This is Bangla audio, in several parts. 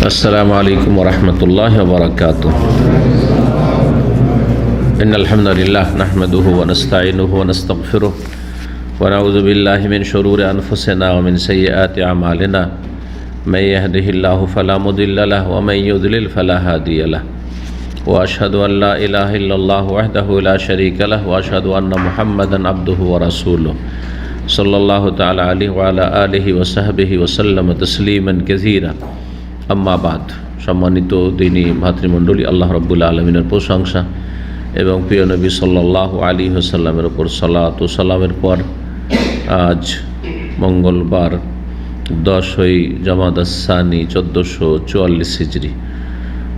السلام عليكم ورحمة الله وبركاته. إن الحمد لله نحمده ونستعينه ونستغفره ونعوذ بالله من شرور أنفسنا ومن سيئات أعمالنا. من يهده الله فلا مضل له ومن يضلل فلا هادي له. وأشهد أن لا إله إلا الله وحده لا شريك له وأشهد أن محمدا عبده ورسوله صلى الله تعالى عليه وعلى آله وصحبه وسلم تسليما كثيرا. আম্মা বাদ। সম্মানিত দিনী ভাতৃমণ্ডলী, আল্লাহ রাব্বুল আলামিনের প্রশংসা এবং প্রিয় নবী সাল্লাল্লাহু আলাইহি ওয়াসাল্লামের উপর সালাত ও সালামের পর আজ মঙ্গলবার 10ই জামাদাস সানি 1444 হিজরি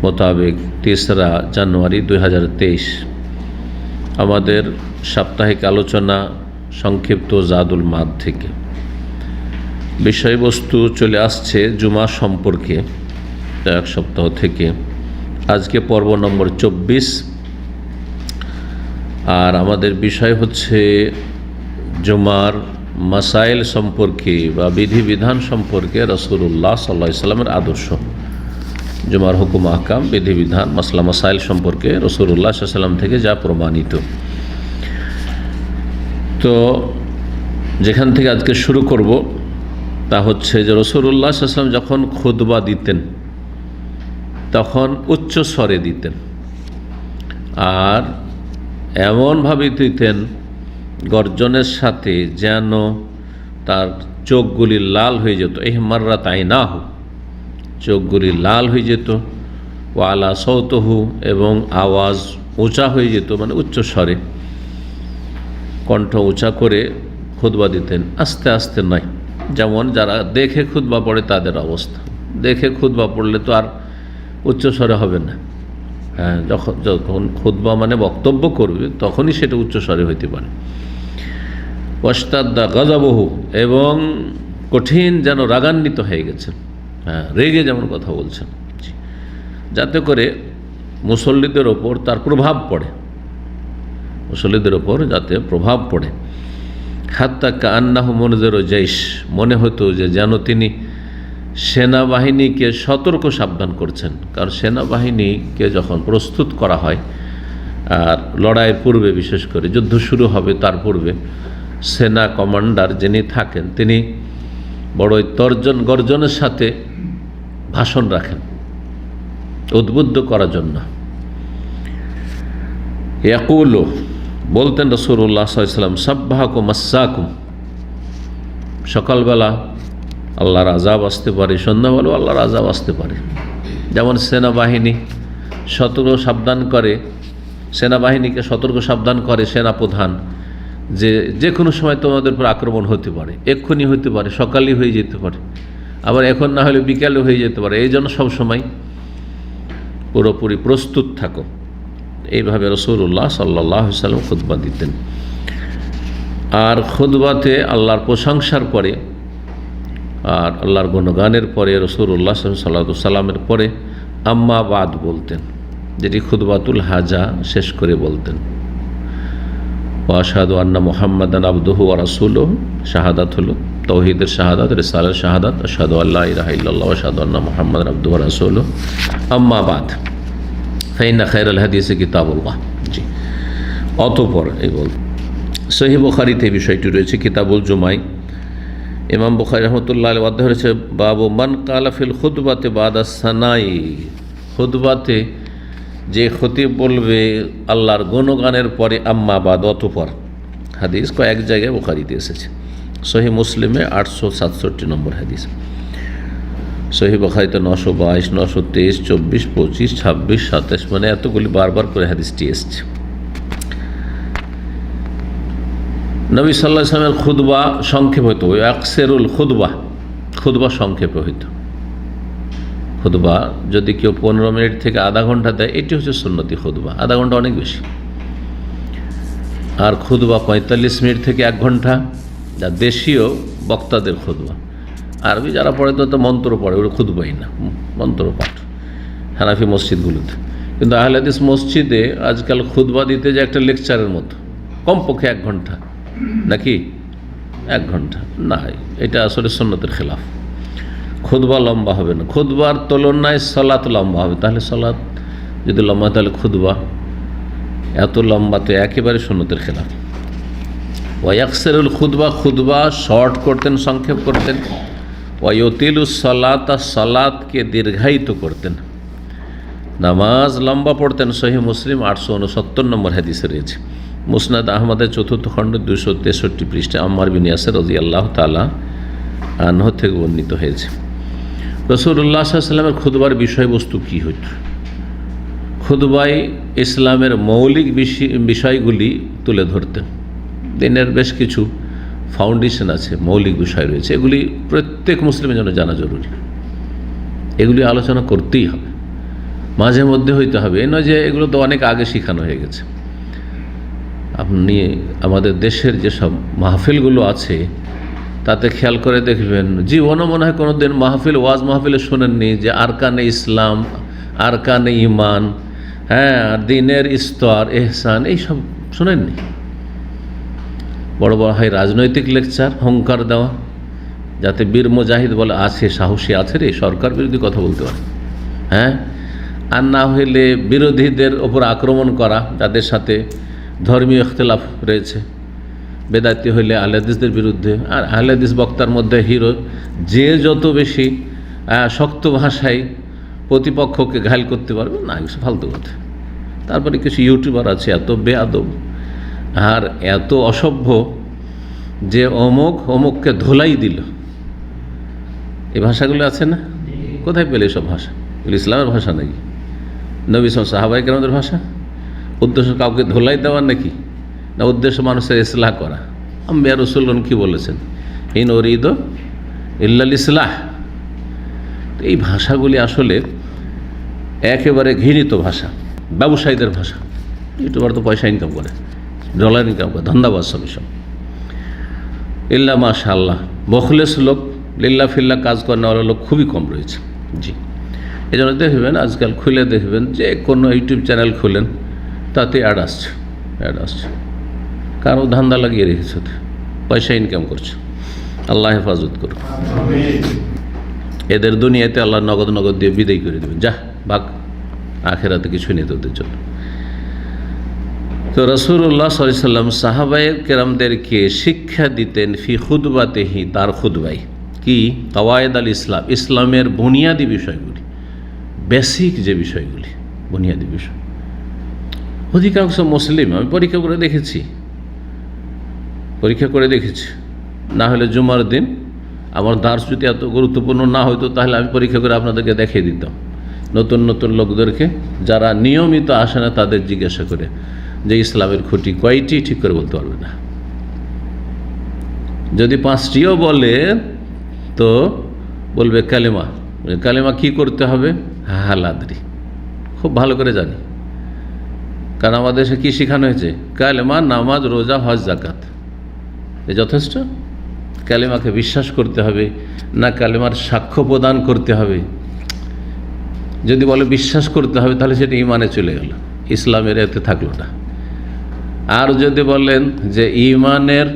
মোতাবেক 3রা জানুয়ারি 2023 আমাদের সাপ্তাহিক আলোচনা সংক্ষিপ্ত জাদুল মাদ থেকে বিষয়বস্তু চলে আসছে জুমা সম্পর্কে। এক সপ্তাহ থেকে আজকে পর্ব নম্বর 24 আর আমাদের বিষয় হচ্ছে জুমার মাসাইল সম্পর্কে বা বিধিবিধান সম্পর্কে রাসূলুল্লাহ সাল্লাল্লাহু আলাইহি ওয়াসাল্লামের আদর্শ। জুমার হুকুম আহকাম, বিধিবিধান, মাসলা মাসাইল সম্পর্কে রাসূলুল্লাহ সাল্লাল্লাহু আলাইহি ওয়াসাল্লাম থেকে যা প্রমাণিত। তো যেখান থেকে আজকে শুরু করব তা হচ্ছে যে রাসূলুল্লাহ সাল্লাল্লাহু আলাইহি ওয়াসাল্লাম যখন খুতবা দিতেন তখন উচ্চ স্বরে দিতেন আর এমনভাবে দিতেন গর্জনের সাথে যেন তার চোখগুলি লাল হয়ে যেত। ইহমাররাত আইনাহু, চোখগুলি লাল হয়ে যেত। ওয়ালা সৌতহু, এবং আওয়াজ উঁচা হয়ে যেত, মানে উচ্চ স্বরে কণ্ঠ উঁচা করে খুতবা দিতেন, আস্তে আস্তে নয়। যেমন যারা দেখে খুতবা পড়ে তাদের অবস্থা, দেখে খুতবা পড়লে তো আর উচ্চস্বরে হবে না। হ্যাঁ, যখন খুতবা মানে বক্তব্য করবে তখনই সেটা উচ্চস্বরে হইতে পারে। ওয়াস্তাদ্দা গাযাবহু, এবং কঠিন যেন রাগান্বিত হয়ে গেছেন, হ্যাঁ রেগে যেমন কথা বলছেন, যাতে করে মুসল্লিদের ওপর তার প্রভাব পড়ে, মুসল্লিদের ওপর যাতে প্রভাব পড়ে। হাত্তা কান্নাহু মুনজিরু জাইশ, মনে হতো যে যেন তিনি সেনাবাহিনীকে সতর্ক সাবধান করছেন। কারণ সেনাবাহিনীকে যখন প্রস্তুত করা হয় আর লড়াইয়ের পূর্বে, বিশেষ করে যুদ্ধ শুরু হবে তার পূর্বে, সেনা কমান্ডার যিনি থাকেন তিনি বড়ই গর্জনের সাথে ভাষণ রাখেন উদ্বুদ্ধ করার জন্য। ইয়াকুলু, বলতেন রাসূলুল্লাহ সাল্লাল্লাহু আলাইহি ওয়াসাল্লাম, সাব্বাহাকুম মাসাকুম, সকালবেলা আল্লাহর আযাব আসতে পারে, সন্ধ্যাবেলাও আল্লাহর আযাব আসতে পারে। যেমন সেনাবাহিনী সতর্ক সাবধান করে, সেনাবাহিনীকে সতর্ক সাবধান করে সেনাপ্রধান যে কোনো সময় তোমাদের উপর আক্রমণ হতে পারে, এক্ষুনি হতে পারে, সকালেই হয়ে যেতে পারে, আবার এখন না হলে বিকালে হয়ে যেতে পারে। এই জন্য সবসময় পুরোপুরি প্রস্তুত থাকো। এইভাবে রাসূলুল্লাহ সাল্লাল্লাহু আলাইহি ওয়াসাল্লাম খুতবা দিতেন। আর খুতবাতে আল্লাহর প্রশংসার পরে আর আল্লাহর গুণগানের পরে রাসূলুল্লাহ সাল্লাল্লাহু আলাইহি ওয়াসাল্লামের পরে আম্মা বাদ বলতেন, যেটি খুতবাতুল হাজা শেষ করে বলতেন। ওয়া আশহাদু আন্না মুহাম্মাদান আবদুহু ওয়া রাসূলুহু, শাহাদাত হলো তাওহীদের শাহাদাত, রিসালার শাহাদাত, আশহাদু আল্লা ইলাহা ইল্লাল্লাহ ওয়া আশহাদু আন্না মুহাম্মাদান আবদুহু ওয়া রাসূলুহু। আম্মা বাদ ফাইন্না খায়রাল হাদিসি কিতাবুল্লাহ। জি, অতঃপর এই বল সহিহ বুখারীতে এই বিষয়টি রয়েছে, কিতাবুল জুমায় ইমাম বুখারী রাহমাতুল্লাহ আলাইহি অধ্যায় রয়েছে বাবু মান কালা ফিল খুতবাতে বাদা সানাই, খুতবাতে যে খতিব বলবে আল্লাহর গুণগানের পরে আম্মা বাদ, অতঃপর। হাদিস কয়েক জায়গায় বুখারীতে এসেছে। সহিহ মুসলিমে 867 নম্বর হাদিস, সহিহ বুখারীতে 922, 923, 24, 25, 26, 27, মানে এতগুলি বারবার করে হাদিসটি এসছে। নবী সাল্লাল্লাহু আলাইহি ওয়াসাল্লামের খুতবা সংক্ষেপ হইতো, আকসেরুল খুতবা সংক্ষেপে হইতো। খুতবা যদি কেউ 15 মিনিট থেকে আধা ঘন্টা দেয়, এটি হচ্ছে সুন্নতি খুতবা। আধা ঘন্টা অনেক বেশি। আর খুতবা 45 মিনিট থেকে 1 ঘন্টা, যা দেশীয় বক্তাদের খুতবা। আরবি যারা পড়ে তো মন্ত্র পড়ে, ওরা খুতবাই না, মন্ত্র পাঠ হানাফি মসজিদগুলোতে। কিন্তু আহলে হাদিস মসজিদে আজকাল খুতবা দিতে যে একটা লেকচারের মতো, কমপক্ষে 1 ঘন্টা, নাকি 1 ঘন্টা না, এটা আসলে সুন্নতের খেলাফ। খুতবা লম্বা হবে না, খুতবার তুলনায় সালাত লম্বা হবে। তাহলে সালাত যদি লম্বা তাহলে খুতবা এত লম্বা তো একেবারে সুন্নতের খেলাফ। ওয়াকসেরুল খুতবা, খুতবা শর্ট করতেন, সংক্ষেপ করতেন। ওয়ায়তিলুস সালাত, সালাতকে দীর্ঘায়িত করতেন। নামাজ লম্বা পড়তেন। সহিহ মুসলিম 869 নম্বর হাদিসে রয়েছে। মুসনাদ আহমদের 4th খণ্ড 263 পৃষ্ঠা আম্মার বিন ইয়াসির রাদিয়াল্লাহু তাআলা আনহু থেকে বর্ণিত হয়েছে। রাসূলুল্লাহ সাল্লাল্লাহু আলাইহি ওয়াসাল্লামের খুতবার বিষয়বস্তু কী হইত? খুতবায় ইসলামের মৌলিক বিষয়গুলি তুলে ধরতেন। দিনের বেশ কিছু ফাউন্ডেশন আছে, মৌলিক বিষয় রয়েছে, এগুলি প্রত্যেক মুসলিমের জন্য জানা জরুরি। এগুলি আলোচনা করতেই হবে, মাঝে মধ্যে হইতে হবে। এই নয় যে এগুলো তো অনেক আগে শেখানো হয়ে গেছে। আপনি আমাদের দেশের যেসব মাহফিলগুলো আছে তাতে খেয়াল করে দেখবেন, জীবনও মনে হয় কোনো দিন মাহফিল, ওয়াজ মাহফিলে শোনেননি যে আরকানে ইসলাম, আরকানে ইমান, হ্যাঁ, দিনের স্তর, এহসান, এইসব শোনেননি। বড় বড় হয় রাজনৈতিক লেকচার, হুঙ্কার দেওয়া, যাতে বীর মুজাহিদ বলে আছে, সাহসী আছে রে, সরকার বিরোধী কথা বলতে পারে, হ্যাঁ। আর না হইলে বিরোধীদের ওপর আক্রমণ করা, যাদের সাথে ধর্মীয় ইখতিলাফ রয়েছে। বেদাতি হইলে আহলে হাদিসদের বিরুদ্ধে, আর আহলে হাদিস বক্তার মধ্যে হিরো, যে যত বেশি শক্ত ভাষায় প্রতিপক্ষকে ঘায়েল করতে পারবে, না, কিছু ফালতু কথা। তারপরে কিছু ইউটিউবার আছে এত বেয়াদব আর এত অসভ্য যে অমুককে ধোলাই দিল, এই ভাষাগুলো আছে না? কোথায় পেলে এসব ভাষা? এগুলো ইসলামের ভাষা নাকি? নবী সাহাবায়ে কেরামদের ভাষা? উদ্দেশ্য কাউকে ধোলাই দেওয়ার নাকি? না উদ্দেশ্য মানুষের ইসলাহ করা? আম্বিয়া রাসূলগণ কি বলেছেন? ইন উরিদু ইল্লাল ইসলাহ। এই ভাষাগুলি আসলে একেবারে ঘৃণিত ভাষা, ব্যবসায়ীদের ভাষা। ইউটিউবার তো পয়সা ইনকাম করে, ডলার ইনকাম করে, ধান্দাবাজ সব এসব। ইল্লা মাশাআল্লাহ, মুখলেস লোক, লিল্লাহ ফিল্লাহ কাজ করেনা লোক খুবই কম রয়েছে। জি, এই জন্য দেখবেন আজকাল খুলে দেখবেন যে কোনো ইউটিউব চ্যানেল খুলেন তাতে অ্যাড আসছে। কারো ধান্দা লাগিয়ে রেখেছে, পয়সা ইনকাম করছে। আল্লাহ হেফাজত করুন। এদের দুনিয়াতে আল্লাহ নগদ দিয়ে বিদায় করে দেবেন, যা ভাগ, আখেরাতে কিছু নেই তোদের জন্য। তো রাসূলুল্লাহ সাল্লাল্লাহু আলাইহি ওয়াসাল্লাম সাহাবায়ে কেরামদেরকে শিক্ষা দিতেন ফি খুতবাতিহি, তার খুতবায় কি কাওয়ায়েদ আল ইসলাম, ইসলামের বুনিয়াদী বিষয়গুলি, বেসিক যে বিষয়গুলি, বুনিয়াদী বিষয়। অধিকাংশ মুসলিম, আমি পরীক্ষা করে দেখেছি, না হলে জুমার দিন আমার দার্স যদি এত গুরুত্বপূর্ণ না হতো তাহলে আমি পরীক্ষা করে আপনাদেরকে দেখিয়ে দিতাম। নতুন লোকদেরকে, যারা নিয়মিত আসে না, তাদের জিজ্ঞাসা করে যে ইসলামের খুঁটি কয়টি, ঠিক করে বলতে পারবে না। যদি 5টিও বলে তো বলবে কালেমা কি করতে হবে? হালাদ্রি, খুব ভালো করে জানি। কারণ আমাদের দেশে কী শেখানো হয়েছে? কালেমা, নামাজ, রোজা, হজ, যাকাত, এ যথেষ্ট? কালেমাকে বিশ্বাস করতে হবে না কালেমার সাক্ষ্য প্রদান করতে হবে? যদি বলে বিশ্বাস করতে হবে তাহলে সেটা ইমানে চলে গেল, ইসলামের এতে থাকলো না। আর যদি বলেন যে ইমানের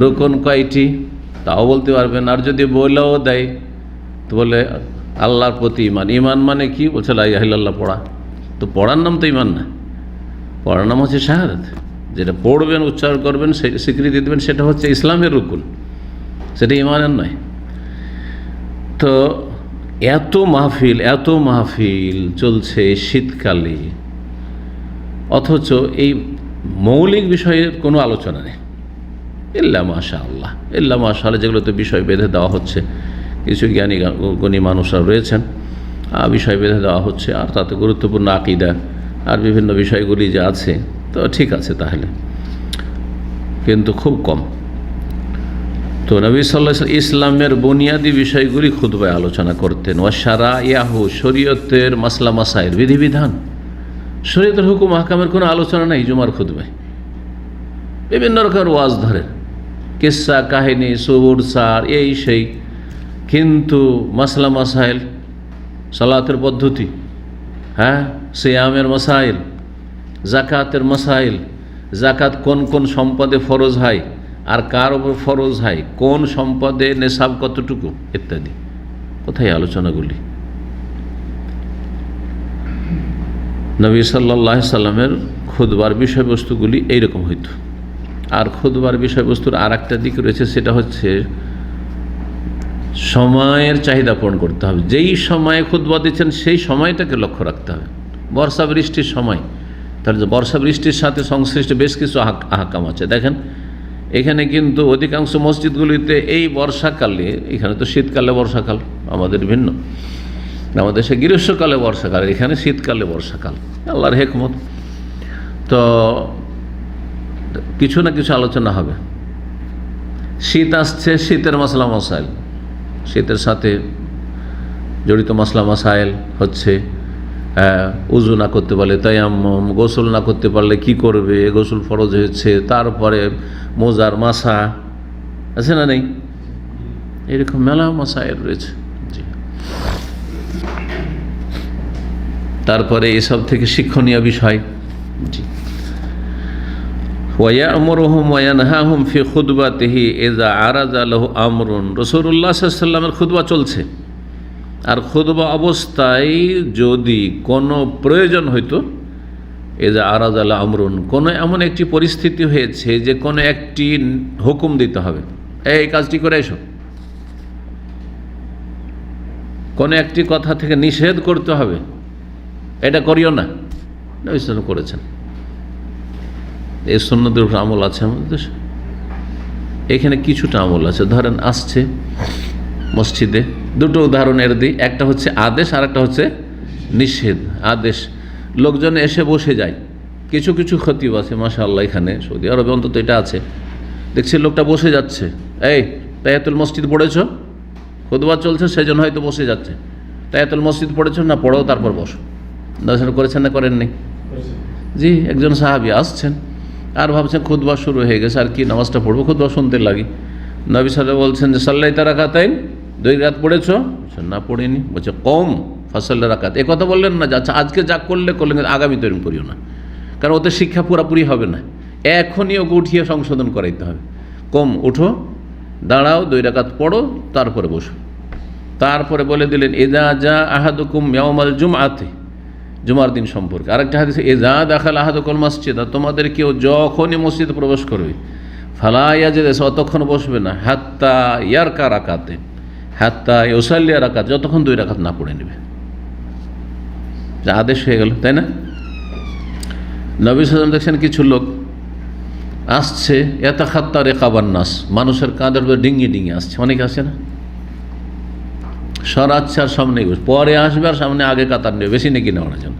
রুকন কয়টি, তাও বলতে পারবেন। আর যদি বলেও দেয় তো বলে আল্লাহর প্রতি ইমান। ইমান মানে কি? বলছে লা ইলাহা ইল্লাল্লাহ পড়া। তো পড়ার নাম তো ইমান না, পড়ার নাম হচ্ছে শাহাদাত। যেটা পড়বেন, উচ্চারণ করবেন, স্বীকৃতি দেবেন, সেটা হচ্ছে ইসলামের রুকুন, সেটা ইমানের নয়। তো এত মাহফিল চলছে শীতকালে, অথচ এই মৌলিক বিষয়ের কোনো আলোচনা নেই। ইল্লা মাশাআল্লাহ, যেগুলোতে বিষয় বেঁধে দেওয়া হচ্ছে, কিছু জ্ঞানী মানুষরা রয়েছেন, বিষয় বেঁধে দেওয়া হচ্ছে, আর তাতে গুরুত্বপূর্ণ আকীদা আর বিভিন্ন বিষয়গুলি যে আছে, তো ঠিক আছে তাহলে, কিন্তু খুব কম। তো নবী সাল্লাল্লাহু আলাইহি ওয়াসাল্লাম ইসলামের বুনিয়াদী বিষয়গুলি খুতবায় আলোচনা করতেন। ওয়া শারাইয়াহু, শরীয়তের মাসলা মাসাইল, বিধিবিধান, শরীয়তের হুকুম আহকামের কোনো আলোচনা নেই জুমার খুতবায়। বিভিন্ন রকমের ওয়াজ ধরেন, কিসসা কাহিনী, সবুর সার, এই সেই, কিন্তু মাসলা মাসাইল, সালাতের পদ্ধতি, হ্যাঁ, সিয়ামের মাসাইল, জাকাতের মাসাইল, জাকাত কোন কোন সম্পদে ফরজ হয় আর কার ওপর ফরজ হয়, কোন সম্পদে নেশাব কতটুকু, ইত্যাদি কোথায় আলোচনাগুলি? নবী সাল্লাল্লাহু আলাইহি সাল্লামের খুতবার বিষয়বস্তুগুলি এইরকম হইত। আর খুতবার বিষয়বস্তুর আর একটা দিক রয়েছে, সেটা হচ্ছে সময়ের চাহিদা পূরণ করতে হবে। যেই সময়ে খুতবা দিচ্ছেন সেই সময়টাকে লক্ষ্য রাখতে হবে। বর্ষা বৃষ্টির সময়, তাহলে বর্ষা বৃষ্টির সাথে সংশ্লিষ্ট বেশ কিছু আহকাম আছে। দেখেন এখানে কিন্তু অধিকাংশ মসজিদগুলিতে এই বর্ষাকালে, এখানে তো শীতকালে বর্ষাকাল, আমাদের ভিন্ন, আমাদের দেশে গ্রীষ্মকালে বর্ষাকাল, এখানে শীতকালে বর্ষাকাল, আল্লাহর হেকমত। তো কিছু না কিছু আলোচনা হবে। শীত আসছে, শীতের মাসলা মাসাইল, শীতের সাথে জড়িত মাসলা মাসাইল হচ্ছে উযু না করতে পারলে তায়াম্মুম, গোসল না করতে পারলে কি করবে, গোসল ফরজ হয়েছে, তারপরে মোজার মাসা আছে না নেই, এরকম মেলা মাসাইল রয়েছে। তারপরে এসব থেকে শিক্ষণীয় বিষয়, জি, ওয়ায়ামুরুহুম ওয়ায়ানহাহুম ফি খুতবাতিহি ইযা আরাজা লাহু আমরুন। রাসূলুল্লাহ সাল্লাল্লাহু আলাইহি ওয়াসাল্লামের খুতবা চলছে, আর খুতবা অবস্থায় যদি কোনো প্রয়োজন হইতো, ইযা আরাজা লাহু আমরুন, কোনো এমন একটি পরিস্থিতি হয়েছে যে কোনো একটি হুকুম দিতে হবে, এই কাজটি করে এসো, কোনো একটি কথা থেকে নিষেধ করতে হবে, এটা করিও না, নবী সাল্লাল্লাহু করেছেন। এই সুন্নতের উপর আমল আছে আমাদের দেশে। এখানে কিছুটা আমল আছে। ধরেন আসছে মসজিদে, দুটো উদাহরণের দিই, একটা হচ্ছে আদেশ আর একটা হচ্ছে নিষেধ। আদেশ, লোকজন এসে বসে যায়, কিছু কিছু খতিব আছে মাশাআল্লাহ, এখানে সৌদি আরবে অন্তত এটা আছে, দেখছি লোকটা বসে যাচ্ছে, এই তাহিয়াতুল মসজিদ পড়েছ, খুতবা চলছে সেই জন্য হয়তো বসে যাচ্ছে, তাহিয়াতুল মসজিদ পড়েছ না, পড়ো তারপর বসো। দর্শন করেছেন না করেননি? জি, একজন সাহাবী আসছেন আর ভাবছেন খুতবা শুরু হয়ে গেছে, আর কি নামাজটা পড়বো, খুতবা শুনতে লাগি। নবী সাল্লাল্লাহু বলছেন যে সাল্লাইতা রাকাতাইন, 2 রাকাত পড়েছ? না পড়িনি। বলছে কম ফাসাল্লা রাকাত। এ কথা বললেন না যে আচ্ছা আজকে যা করলে করলেন, আগামী তো এরকম করিও না, কারণ ওতে শিক্ষা পুরাপুরি হবে না, এখনই ওকে উঠিয়ে সংশোধন করাইতে হবে। কম, উঠো, দাঁড়াও, 2 রাকাত পড়ো, তারপরে বসো। তারপরে বলে দিলেন ইযা জা আহাদুকুম ইয়াউমাল জুমআতি, জুমার দিন সম্পর্কে। আরেকটা হাদিসে ইযা দাখাল আহাদুকুল মাসজিদ, তোমাদের কেউ যখনই মসজিদে প্রবেশ করবে, ফালা ইয়াজলিস, অতক্ষণ বসবে না, হাত্তা ইয়ারকা রাকাতে, হাত্তা ইউসাল্লি রাকাত, যতক্ষণ 2 রাকাত না পড়ে নেবে। যা আদেশ হয়ে গেল, তাই না? নবী সাল্লাল্লাহু আলাইহি ওয়াসাল্লাম দেখছেন কিছু লোক আসছে, ইয়াতাখাত্তা রিকাবান নাস, মানুষের কাঁধের উপর ডিঙিয়ে ডিঙিয়ে আসছে, অনেকে আসছে না, সরাচ্ছে আর সামনে পরে আসবে আর সামনে আগে কাতার নেবে, বেশি নেকি নেওয়ার জন্য।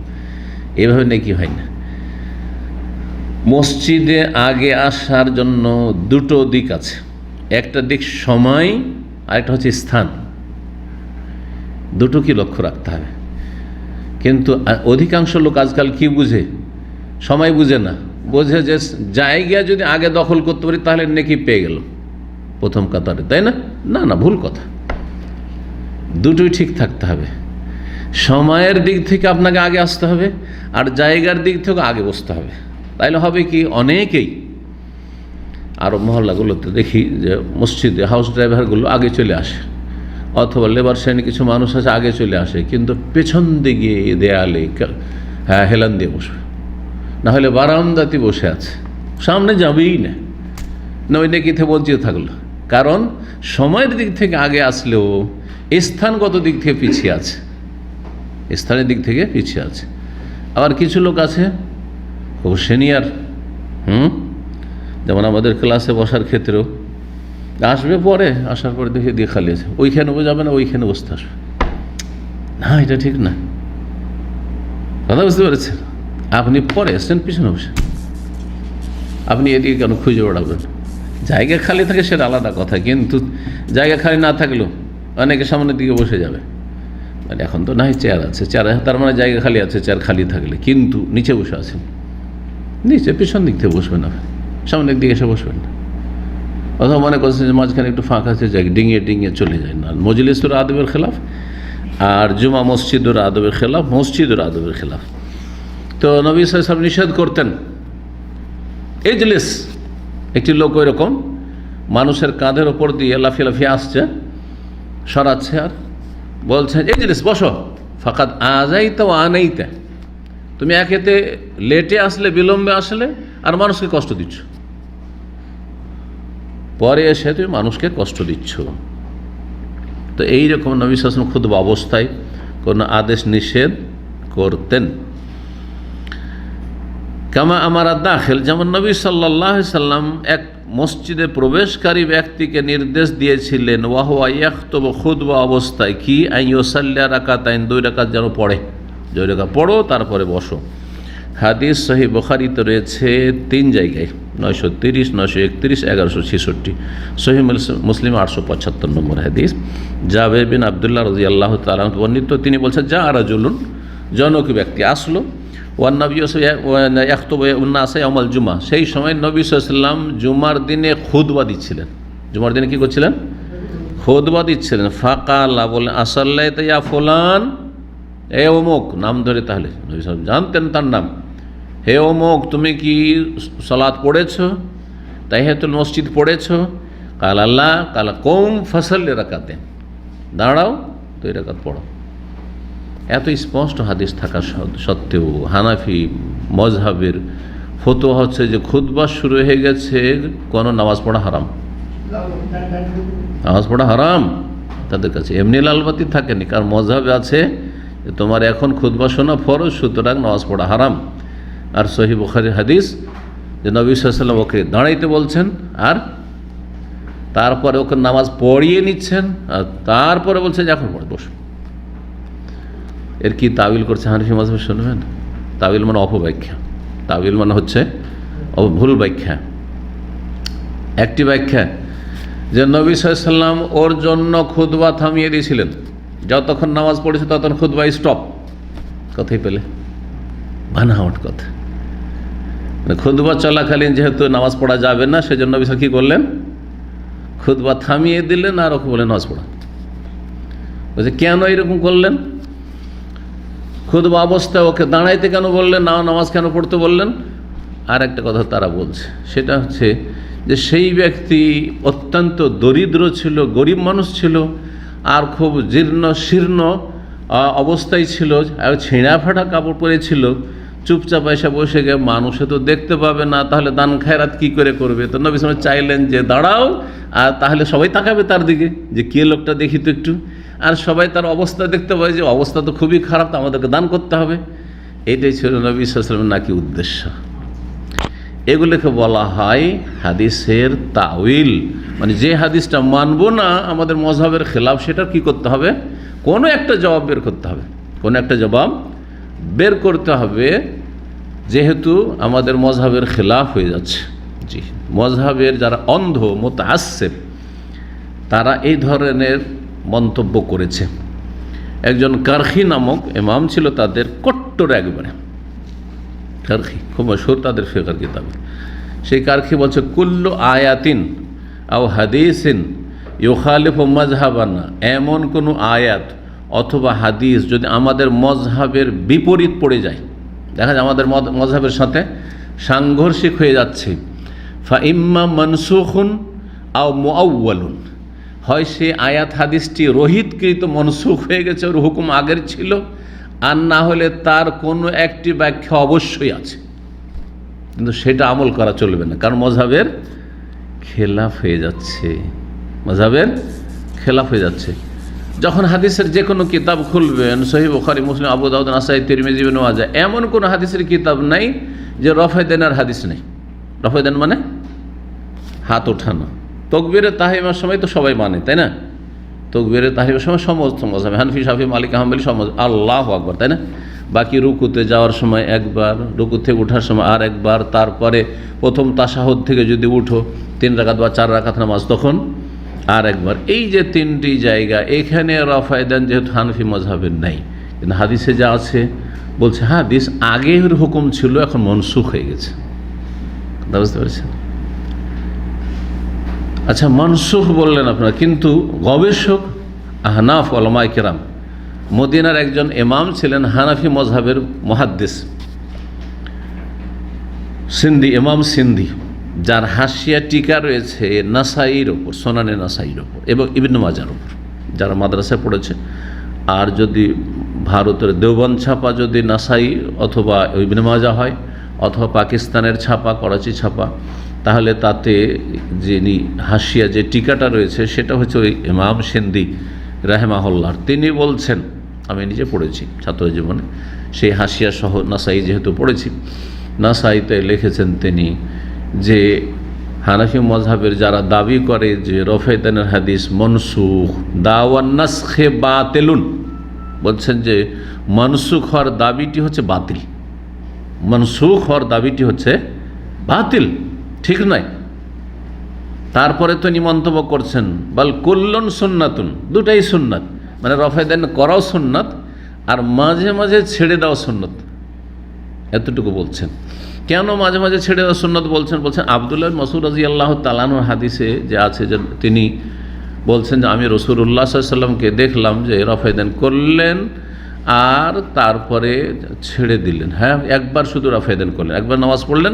এভাবে নেকি হয় না। মসজিদে আগে আসার জন্য দুটো দিক আছে, একটা দিক সময় আর একটা হচ্ছে স্থান, দুটো কি লক্ষ্য রাখতে হবে। কিন্তু অধিকাংশ লোক আজকাল কি বুঝে, সময় বুঝে না, বোঝে যে জায়গা যদি আগে দখল করতে পারি তাহলে নেকি পেয়ে গেল প্রথম কাতারে, তাই না? না না, ভুল কথা। দুটোই ঠিক থাকতে হবে। সময়ের দিক থেকে আপনাকে আগে আসতে হবে, আর জায়গার দিক থেকে আগে বসতে হবে। তাইলে হবে কি, অনেকেই আরব মহল্লাগুলোতে দেখি যে মসজিদে হাউস ড্রাইভারগুলো আগে চলে আসে, অথবা লেবার শ্রেণী কিছু মানুষ আছে আগে চলে আসে, কিন্তু পেছন দিকে দেয়ালে হেলান দিয়ে বসবে, না হলে বারান্দাতে বসে আছে, সামনে যাবেই না, নই নেকিতে বঞ্চিত থাকলো। কারণ সময়ের দিক থেকে আগে আসলেও স্থানগত দিক থেকে পিছিয়ে আছে, স্থানের দিক থেকে পিছিয়ে আছে। আবার কিছু লোক আছে খুব সিনিয়র, যেমন আমাদের ক্লাসে বসার ক্ষেত্রেও আসবে, পরে আসার পরে দেখে দিয়ে খালি আছে, ওইখানে যাবে না, ওইখানে বসতে আসবে না, এটা ঠিক না। কথা বুঝতে পেরেছেন? আপনি পরে এসছেন, পিছনে বসে, আপনি এদিকে কেন খুঁজে বেড়াবেন? জায়গা খালি থাকে সেটা আলাদা কথা, কিন্তু জায়গা খালি না থাকলেও অনেকে সামনের দিকে বসে যাবে। মানে এখন তো না হয় চেয়ার আছে, চেয়ার তার মানে জায়গা খালি আছে, চেয়ার খালি থাকলে, কিন্তু নিচে বসে আছেন, নিচে পিছন দিক থেকে বসবেন না, সামনের দিকে এসে বসবেন না। অথবা মনে করছেন যে মাঝখানে একটু ফাঁকা আছে, যাই ডিঙিয়ে ডিঙিয়ে চলে যায় না। মজলিসুর আদবের খেলাফ, আর জুমা মসজিদুর আদবের খেলাফ, মসজিদুর আদবের খেলাফ। তো নবী সাল্লাল্লাহু আলাইহি ওয়াসাল্লাম নিষেধ করতেন ইজলিস। একটি লোক ওই রকম মানুষের কাঁধের ওপর দিয়ে লাফিয়ে লাফিয়ে আসছে, সরাচ্ছে আর বলছেন এই জিনিস বসো, ফাকাদ আজাইতা ও আনাইতা, তুমি একেতে লেটে আসলে, বিলম্বে আসলে, আর মানুষকে কষ্ট দিচ্ছ, পরে এসে তুমি মানুষকে কষ্ট দিচ্ছ। তো এইরকম নবী সাল্লাল্লাহু আলাইহি ওয়াসাল্লাম খুতবা অবস্থায় কোনো আদেশ নিষেধ করতেন। কামা আমারা দাখিল, যেমন নবী সাল্লাল্লাহু আলাইহি সাল্লাম এক মসজিদে প্রবেশকারী ব্যক্তিকে নির্দেশ দিয়েছিলেন, ওয়াহুয়া ইয়াখতুবু, খুতবা অবস্থায়, কি আন ইউসাল্লিয়া রাকাতাইন, 2 রাকাত যেন পড়ে, 2 রাকাত পড়ো তারপরে বসো। হাদিস সহিহ বুখারীতে রয়েছে 3 জায়গায়, 930, 931, 1166। সহিহ মুসলিম 875 নম্বর হাদিস। জাবের বিন আব্দুল্লাহ রাদিয়াল্লাহু তাআলা আনহু বর্ণিত, তিনি বলছেন, যা রাজুলুন, জনক ব্যক্তি আসলো, ওয়ান নবী ইয়াখতুবু উন্নাস ইয়াউমাল জুমআহ, সেই সময় নবী সাল্লাল্লাহু আলাইহি ওয়াসাল্লাম জুমার দিনে খুতবা দিচ্ছিলেন। জুমার দিনে কি করছিলেন? খুতবা দিচ্ছিলেন। ফাকালা, বলে, আসাল্লাইতা ইয়া ফুলান, হে অমুক, নাম ধরে, তাহলে নবী সাল্লাল্লাহু আলাইহি ওয়াসাল্লাম জানতেন তার নাম, হে অমুক, তুমি কি সালাত পড়েছো, তাহিয়াতুল মসজিদ পড়েছো? কাল আল্লাহ, কাল কৌম ফাসাল্লি রাকাতে, দাঁড়াও 2 রাকাত পড়ো। এত স্পষ্ট হাদিস থাকা সত্ত্বেও হানাফি মজহাবের ফতোয়া হচ্ছে যে খুতবা শুরু হয়ে গেছে, কোনো নামাজ পড়া হারাম, নামাজ পড়া হারাম। তাদের কাছে এমনি লালবাতি থাকেনি, কারণ মজহাবে আছে যে তোমার এখন খুতবা শোনা ফরজ, সুতরাং নামাজ পড়া হারাম। আর সহিহ বুখারীর হাদিস যে নবী সাল্লাল্লাহু আলাইহি ওয়াসাল্লাম ওকে দাঁড়াইতে বলছেন, আর তারপরে ওকে নামাজ পড়িয়ে নিচ্ছেন, আর তারপরে বলছেন যে এখন পড়ে বসো। এর কি তাবিল করছে হানাফি মাযহাব শুনবেন? তাবিল মানে অপব্যাখ্যা, তাবিল মানে হচ্ছে ভুল ব্যাখ্যা। একটি ব্যাখ্যা যে নবী সাল্লাল্লাহু আলাইহি ওয়াসাল্লাম ওর জন্য খুতবা থামিয়ে দিয়েছিলেন, যতক্ষণ নামাজ পড়েছে ততক্ষণ খুতবা স্টপ। কথাই পেলে বানাওয়াট কথা, মানে খুতবা চলাকালীন যেহেতু নামাজ পড়া যাবে না, সেজন্য নবী সাল্লাল্লাহু আলাইহি ওয়াসাল্লাম কি করলেন? খুতবা থামিয়ে দিলেন, আর ওকে বলে নামাজ পড়া। বলছে কেন এরকম করলেন? খুতবা অবস্থায় ওকে দাঁড়াইতে কেন বললেন, না নামাজ কেন পড়তে বললেন? আর একটা কথা তারা বলছে, সেটা হচ্ছে যে সেই ব্যক্তি অত্যন্ত দরিদ্র ছিল, গরিব মানুষ ছিল, আর খুব জীর্ণ শীর্ণ অবস্থায় ছিল, আর ছেঁড়া ফাটা কাপড় পরেছিল, চুপচাপ এসে বসে গিয়ে মানুষে তো দেখতে পাবে না, তাহলে দান খায়রাত কি করে করবে? তো নবী সাল্লাল্লাহু আলাইহি ওয়াসাল্লাম চাইলেন যে দাঁড়াও, আর তাহলে সবাই তাকাবে তার দিকে, যে কে লোকটা, দেখি তো একটু, আর সবাই তার অবস্থা দেখতে পাবে যে অবস্থা তো খুবই খারাপ, তো আমাদেরকে দান করতে হবে। এটাই ছিল নবী সাল্লাল্লাহু আলাইহি ওয়াসাল্লামের নাকি উদ্দেশ্য। এগুলোকে বলা হয় হাদিসের তাউইল, মানে যে হাদিসটা মানবো না, আমাদের মযহাবের খেলাফ, সেটার কি করতে হবে? কোনো একটা জবাব বের করতে হবে, কোনো একটা জবাব বের করতে হবে, যেহেতু আমাদের মযহাবের খেলাফ হয়ে যাচ্ছে। জি, মযহাবের যারা অন্ধ মুতাআসসিব, তারা এই ধরনের মন্তব্য করেছে। একজন কারখি নামক ইমাম ছিল, তাদের কট্টর একবারে, কারখি খুব মশহুর তাদের ফিকহের কিতাব। সেই কারখি বলছে, কুল্লু আয়াতিন আও হাদিসিন ইউখালিফু মাযহাবানা, এমন কোনো আয়াত অথবা হাদিস যদি আমাদের মযহাবের বিপরীত পড়ে যায়, দেখা যায় আমাদের মযহাবের সাথে সাংঘর্ষিক হয়ে যাচ্ছে, ফা ইম্মা মানসুখুন আও মুআওয়ালুন, হয় সে আয়াত হাদিসটি রহিতকৃত, মনসুখ হয়ে গেছে, ওর হুকুম আগের ছিল, আর না হলে তার কোনো একটি ব্যাখ্যা অবশ্যই আছে, কিন্তু সেটা আমল করা চলবে না, কারণ মযহাবের খেলাফ হয়ে যাচ্ছে, মযহাবের খেলাফ হয়ে যাচ্ছে। যখন হাদিসের যে কোনো কিতাব খুলবেন, সহিহ বুখারী, মুসলিম, আবু দাউদ, নাসাই, তিরমিজি, ইবনে মাজাহ, এমন কোনো হাদিসের কিতাব নাই যে রফে দেনার হাদিস নেই। রফে দেন মানে হাত ওঠানো। তাকবীরে তাহরিমার সময় তো সবাই মানে, তাই না? তাকবীরে তাহরিমার সময় সমস্ত মযহাব, হানফি, শাফি, মালিকি, হাম্বলি, সমস্ত আল্লাহু আকবার, তাই না? বাকি রুকুতে যাওয়ার সময় একবার, রুকু থেকে ওঠার সময় আর একবার, তারপরে প্রথম তাশাহুদ থেকে যদি উঠো 3 রাকাত বা 4 রাকাত নামাজ, তখন আর একবার। এই যে 3টি জায়গা, এখানে রফায়ে দেন যেহেতু হানফি মযহাবের নাই, কিন্তু হাদিসে যা আছে বলছে হাদিস আগের হুকুম ছিল, এখন মনসুখ হয়ে গেছে। কথা বুঝতে পারছেন? আচ্ছা, মনসুখ বললেন আপনারা, কিন্তু গবেষক আহনাফ উলামায়ে কেরাম, মদিনার একজন ইমাম ছিলেন হানাফি মযহাবের মুহাদ্দিস, সিন্ধি, ইমাম সিন্ধি, যার হাসিয়া টিকা রয়েছে নাসাইর ওপর, সুনানে নাসাইর ওপর এবং ইবনে মাজাহর ওপর। যারা মাদ্রাসায় পড়েছে আর যদি ভারতের দেওবন্দ ছাপা যদি নাসাই অথবা ইবনে মাজা হয়, অথবা পাকিস্তানের ছাপা করাচি ছাপা, তাহলে তাতে যিনি হাসিয়া যে টিকাটা রয়েছে সেটা হচ্ছে ওই ইমাম সিন্দি রাহেমাহুল্লাহর। তিনি বলছেন, আমি নিজে পড়েছি ছাত্র জীবনে, সেই হাসিয়া সহ নাসাই যেহেতু পড়েছি, নাসাইতে লিখেছেন তিনি যে হানাফি মযহাবের যারা দাবি করে যে রফায়দানের হাদিস মনসুখ, দাওয়ান নাসখে বাতিলুন, বলছেন যে মনসুখ হওয়ার দাবিটি হচ্ছে বাতিল, মনসুখ হওয়ার দাবিটি হচ্ছে বাতিল, ঠিক নয়। তারপরে তিনি মন্তব্য করছেন বল কুল্লুন সুন্নাতুন, দুটাই সুন্নাত, মানে রফায়দান করাও সুন্নাত আর মাঝে মাঝে ছেড়ে দেওয়া সুন্নাত, এতটুকু বলছেন। কেন মাঝে মাঝে ছেড়ে দেওয়া সুন্নাত বলছেন? বলছেন আব্দুল্লাহ বিন মাসউদ রাদিয়াল্লাহু তাআলা আনহুর হাদিসে যে আছে, যে তিনি বলছেন যে আমি রাসূলুল্লাহ সাল্লাল্লাহু আলাইহি ওয়াসাল্লামকে দেখলাম যে রফায়দান করলেন আর তারপরে ছেড়ে দিলেন। হ্যাঁ, একবার শুধু রফায়দান করলেন, একবার নামাজ পড়লেন,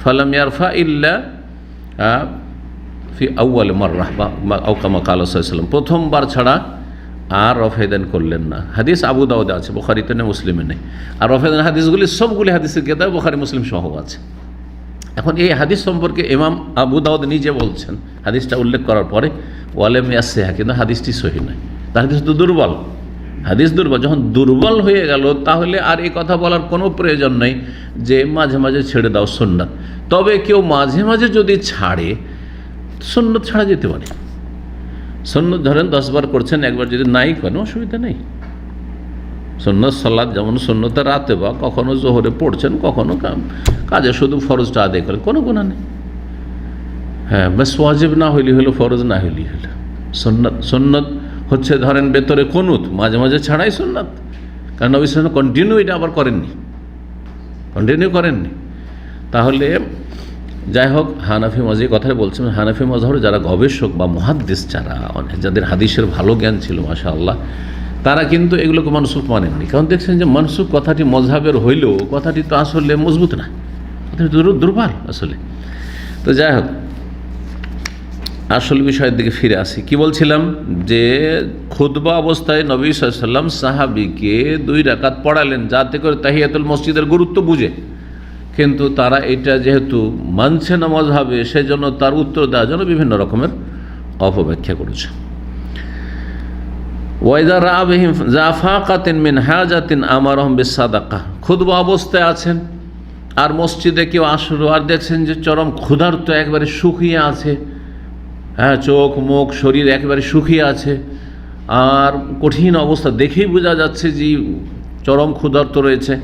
ফালাম ইয়ারফা ইল্লা ফি আউয়াল মাররাহ বা আও কামা ক্বালা সাল্লাল্লাহু আলাইহি ওয়াসাল্লাম, প্রথমবার ছাড়া আর রফায়দান করলেন না। হাদিস আবু দাউদে আছে, বুখারীতে নেই, মুসলিমে নেই। আর রফায়দান হাদিসগুলি সবগুলি হাদিসের কিতাব বুখারী মুসলিম সহ আছে। এখন এই হাদিস সম্পর্কে ইমাম আবু দাউদ নিজে বলছেন, হাদিসটা উল্লেখ করার পরে ওয়ালাম ইয়াসিহা, কিন্তু হাদিসটি সহিহ নয়, তার হাদিস তো দুর্বল, হাদিস দুর্বল। যখন দুর্বল হয়ে গেল তাহলে আর এই কথা বলার কোনো প্রয়োজন নেই যে মাঝে মাঝে ছেড়ে দাও সুন্নাত। তবে কেউ মাঝে মাঝে যদি ছাড়ে, সুন্নাত ছাড়া যেতে পারে। সুন্নাত ধরেন 10 বার করছেন, একবার যদি নাই কোনো অসুবিধা নেই। সুন্নাত সালাত যেমন সুন্নতে রাতে বা কখনো জোহরে পড়ছেন, কখনো কাজে শুধু ফরজটা আদায় করেন, কোনো গুনাহ নেই। হ্যাঁ, বাস ওয়াজিব না হইলে হলো, ফরজ না হইলে হলো। সুন্নাত হচ্ছে ধরেন ভেতরে কুনুত, মাঝে মাঝে ছাড়াই সুন্নাত, কারণ নবী সাল্লাল্লাহু আলাইহি ওয়াসাল্লাম কন্টিনিউ এটা আবার করেননি, কন্টিনিউ করেননি। তাহলে যাই হোক, হানাফি মযহাবের কথাই বলছেন, হানাফি মযহাবের যারা গবেষক বা মুহাদ্দিস, যাদের হাদিসের ভালো জ্ঞান ছিল মাশাআল্লাহ, তারা কিন্তু এগুলোকে মানসুখ মানেননি। কারণ দেখছেন যে মানসুখ কথাটি মযহাবের হইলেও কথাটি তো আসলে মজবুত না, কথাটি দুর্বল আসলে। তো যাই হোক, আসল বিষয়ের দিকে ফিরে আসি। কি বলছিলাম যে খুতবা অবস্থায় নবী সাল্লাল্লাহু আলাইহি ওয়াসাল্লাম সাহাবীকে 2 রাকাত পড়ালেন যাতে করে তাহিয়াতুল মসজিদের গুরুত্ব বুঝে, কিন্তু তারা এটা যেহেতু মানছে না মযহাবে, সেজন্য তার উত্তর দেওয়ার জন্য বিভিন্ন রকমের অপব্যাখ্যা করেছে। ওয়াইদা রাবিহিম জাফাকাতিন মিন হাজাতিন আমারহুম বিসাদাকা, খুতবা অবস্থায় আছেন আর মসজিদে কেউ আসলো আর দেখছেন যে চরম ক্ষুধার্ত, একবারে শুকিয়ে আছে, হ্যাঁ, চোখ মুখ শরীর একেবারে শুকিয়ে আছে, আর কঠিন অবস্থা দেখেই বোঝা যাচ্ছে যে চরম ক্ষুধার্ত রয়েছে।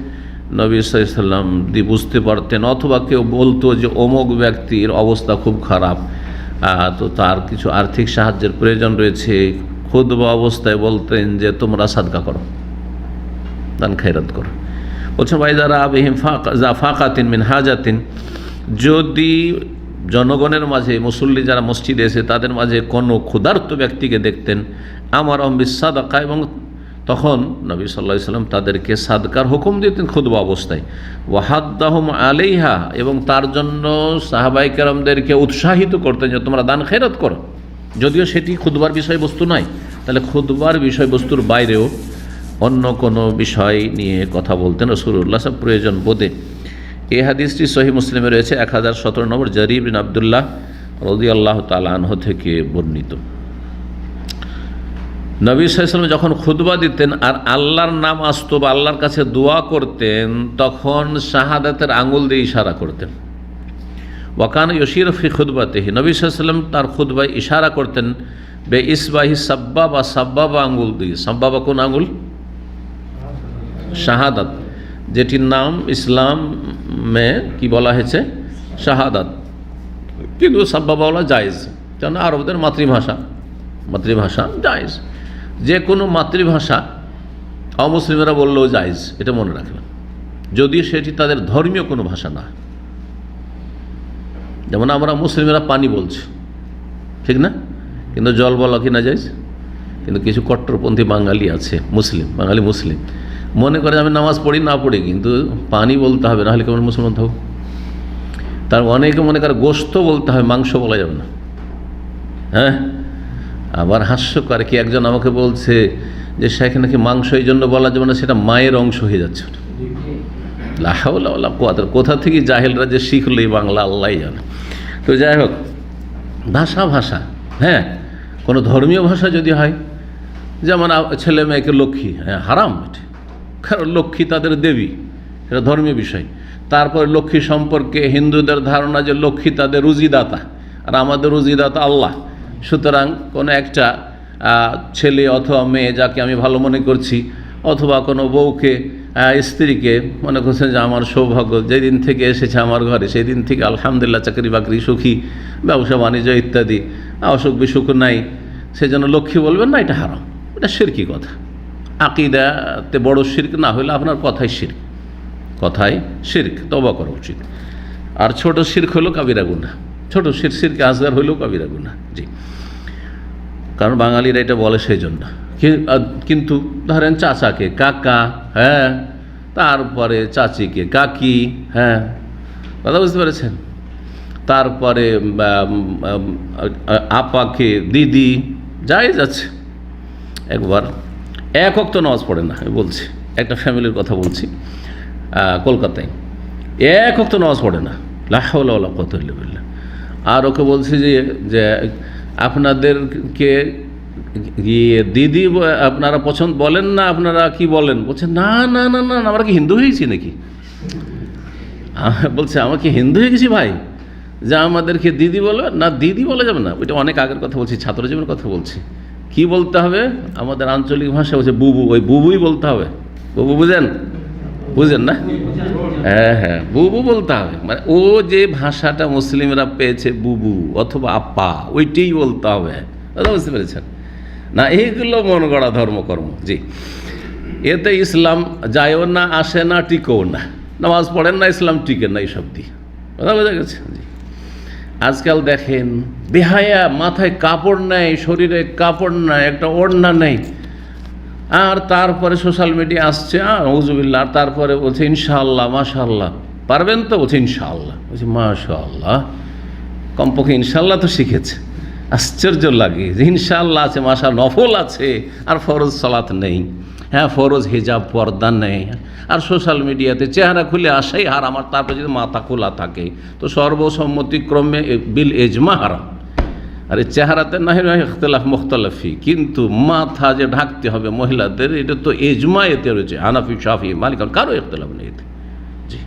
নবী সাল্লাল্লাহু আলাইহি ওয়াসাল্লাম বুঝতে পারতেন, অথবা কেউ বলতো যে অমুক ব্যক্তির অবস্থা খুব খারাপ, তো তার কিছু আর্থিক সাহায্যের প্রয়োজন রয়েছে, খুতবা অবস্থায় বলতেন যে তোমরা সাদকা করো, দান খায়রাত করো। বলছেন ওয়াইদা রাবিহিম ফাকাতিন মিন হাজাতিন, যদি জনগণের মাঝে মুসল্লি যারা মসজিদে এসে তাদের মাঝে কোনো ক্ষুধার্ত ব্যক্তিকে দেখতেন, আমারহুম বিসাদাকা, এবং তখন নবী সাল্লাল্লাহু আলাইহি ওয়াসাল্লাম তাদেরকে সাদকার হুকুম দিতেন খুতবা অবস্থায়। ওয়াহাদ্দাহুম আলাইহা, এবং তার জন্য সাহাবায়ে কেরামদেরকে উৎসাহিত করতেন যে তোমরা দান খেরাত করো, যদিও সেটি খুতবার বিষয়বস্তু নয়। তাহলে খুতবার বিষয়বস্তুর বাইরেও অন্য কোনো বিষয় নিয়ে কথা বলতেন রাসূলুল্লাহ সাল্লাল্লাহু আলাইহি ওয়াসাল্লাম প্রয়োজন বোধে। এই হাদিসটি সহিহ মুসলিমে রয়েছে 1017 নম্বর, জারির বিন আব্দুল্লাহ রাদিয়াল্লাহু তাআলা আনহু থেকে বর্ণিত। নবী সাল্লাল্লাহু আলাইহি ওয়াসাল্লাম যখন খুতবা দিতেন আর আল্লাহর নাম আসতো বা আল্লাহর কাছে দোয়া করতেন, তখন শাহাদাতের আঙ্গুল দিয়ে ইশারা করতেন। ওয়াকান ইউশিরু ফি খুতবাতিহি, নবী সাল্লাল্লাহু আলাইহি ওয়াসাল্লাম তার খুতবায় ইশারা করতেন বে ইসবাহি সাব্বাবা, সাব্বাবা আঙ্গুল দিয়ে। সাব্বাবা কোন আঙ্গুল? শাহাদাত, যেটির নাম ইসলামে কি বলা হয়েছে? শাহাদাত, কিন্তু সাব্বাবা বলা জায়েজ, কেন আরবদের মাতৃভাষা জায়েজ। যে কোনো মাতৃভাষা অমুসলিমেরা বললেও জায়েজ, এটা মনে রাখবেন, যদি সেটি তাদের ধর্মীয় কোনো ভাষা না। যেমন আমরা মুসলিমেরা পানি বলছি, ঠিক না, কিন্তু জল বলা কি না জায়েজ? কিন্তু কিছু কট্টরপন্থী বাঙালি আছে, বাঙালি মুসলিম মনে করে আমি নামাজ পড়ি না পড়ি, কিন্তু পানি বলতে হবে, নাহলে কেমন মুসলমান থাকবো। তার অনেকে মনে করে গোশত বলতে হবে, মাংস বলা যাবে না। হ্যাঁ, আবার হাস্যকর কি একজন আমাকে বলছে যে সেখানে নাকি মাংস এই জন্য বলা যাবে না, সেটা মায়ের অংশ হয়ে যাচ্ছে। লা হাওলা ওয়ালা কুওয়াতা, কোথা থেকে জাহেলরা যে শিখলো এই বাংলা আল্লাহই জানে। তো যাই হোক, ভাষা ভাষা, হ্যাঁ, কোনো ধর্মীয় ভাষা যদি হয়, যেমন ছেলে মেয়েকে লক্ষ্মী, হ্যাঁ হারাম এটা, কারণ লক্ষ্মী তাদের দেবী, এটা ধর্মীয় বিষয়। তারপর লক্ষ্মী সম্পর্কে হিন্দুদের ধারণা যে লক্ষ্মী তাদের রুজিদাতা, আর আমাদের রুজিদাতা আল্লাহ। সুতরাং কোনো একটা ছেলে অথবা মেয়ে যাকে আমি ভালো মনে করছি, অথবা কোনো বউকে, স্ত্রীকে মনে করছেন যে আমার সৌভাগ্য, যেদিন থেকে এসেছে আমার ঘরে সেই দিন থেকে আলহামদুলিল্লাহ চাকরি বাকরি সুখী, ব্যবসা বাণিজ্য ইত্যাদি, অসুখ বিসুখ নাই, সেজন্য লক্ষ্মী বলবেন না, এটা হারাম, এটা শিরকি কথা। আকিদাতে বড় শিরক না হলে আপনার কথাই শিরক, কথাই শিরক, তওবা করা উচিত। আর ছোট শিরক হলো কাবিরা গুনাহ, ছোট শিরকে আসগার হইলেও কাবিরা গুনাহ। জি, কারণ বাঙালিরা এটা বলে সেই জন্য। কিন্তু ধরেন চাচাকে কাকা, হ্যাঁ, তারপরে চাচিকে কাকি, হ্যাঁ, কথা বুঝতে পেরেছেন, তারপরে আপাকে দিদি, যাই যাচ্ছে। একবার এক ওয়াক্ত নামাজ পড়ে না, আমি বলছি একটা ফ্যামিলির কথা বলছি, কলকাতায় এক ওয়াক্ত নামাজ পড়ে না, লা হাওলা ওয়ালা কুওয়াতা ইল্লা বিল্লাহ। আর ওকে বলছি যে আপনাদেরকে দিদি আপনারা পছন্দ বলেন না, আপনারা কি বলেন? বলছে না না না না, আমরা কি হিন্দু হয়েছি নাকি? বলছে আমাকে হিন্দু হয়ে গেছি ভাই, যা আমাদেরকে দিদি বলবে না, দিদি বলা যাবে না। ওইটা অনেক আগের কথা বলছি, ছাত্র জীবনের কথা বলছি। কি বলতে হবে আমাদের আঞ্চলিক ভাষা? বলছে বুবু, ওই বুবুই বলতে হবে। বুবু বুঝেন? বুঝেন না? হ্যাঁ হ্যাঁ, বুবু বলতে হবে। মানে ও যে ভাষাটা মুসলিমরা পেয়েছে বুবু অথবা আপ্পা, ওইটাই বলতে হবে। কথা বুঝতে পেরেছেন না? এইগুলো মন গড়া ধর্মকর্ম। জি, এতে ইসলাম যায়ও না, আসে না, টিকেও না। নামাজ পড়েন না, ইসলাম টিকে না, এইসব দিয়ে। কথা বোঝা গেছে? জি, আজকাল দেখেন বেহায়া, মাথায় কাপড় নেই, শরীরে কাপড় নাই, একটা ওড়না নেই, আর তারপরে সোশ্যাল মিডিয়া আসছে আউযুবিল্লাহ, আর তারপরে বলছে ইনশাআল্লাহ মাশাআল্লাহ, পারবেন তো? বলছে ইনশাআল্লাহ। বলছে মাশাআল্লাহ, কমপক্ষে ইনশাআল্লাহ তো শিখেছে। আশ্চর্য লাগে যে ইনশাআল্লাহ আছে, মাশা নফল আছে, আর ফরজ সালাত নেই, হ্যাঁ ফরজ হিজাব পর্দা নেই, আর সোশ্যাল মিডিয়াতে চেহারা খুলে আসাই হারাম, আর তারপরে যদি মাথা খোলা থাকে তো সর্বসম্মতিক্রমে বিল এজমা হারাম। আর এই চেহারাতে না হয় ইখতিলাফ মুখতালাফি, কিন্তু মাথা যে ঢাকতে হবে মহিলাদের, এটা তো এজমা এতে রয়েছে, হানাফি শাফি মালিক, কারো ইখতিলাফ নেই এতে। জি,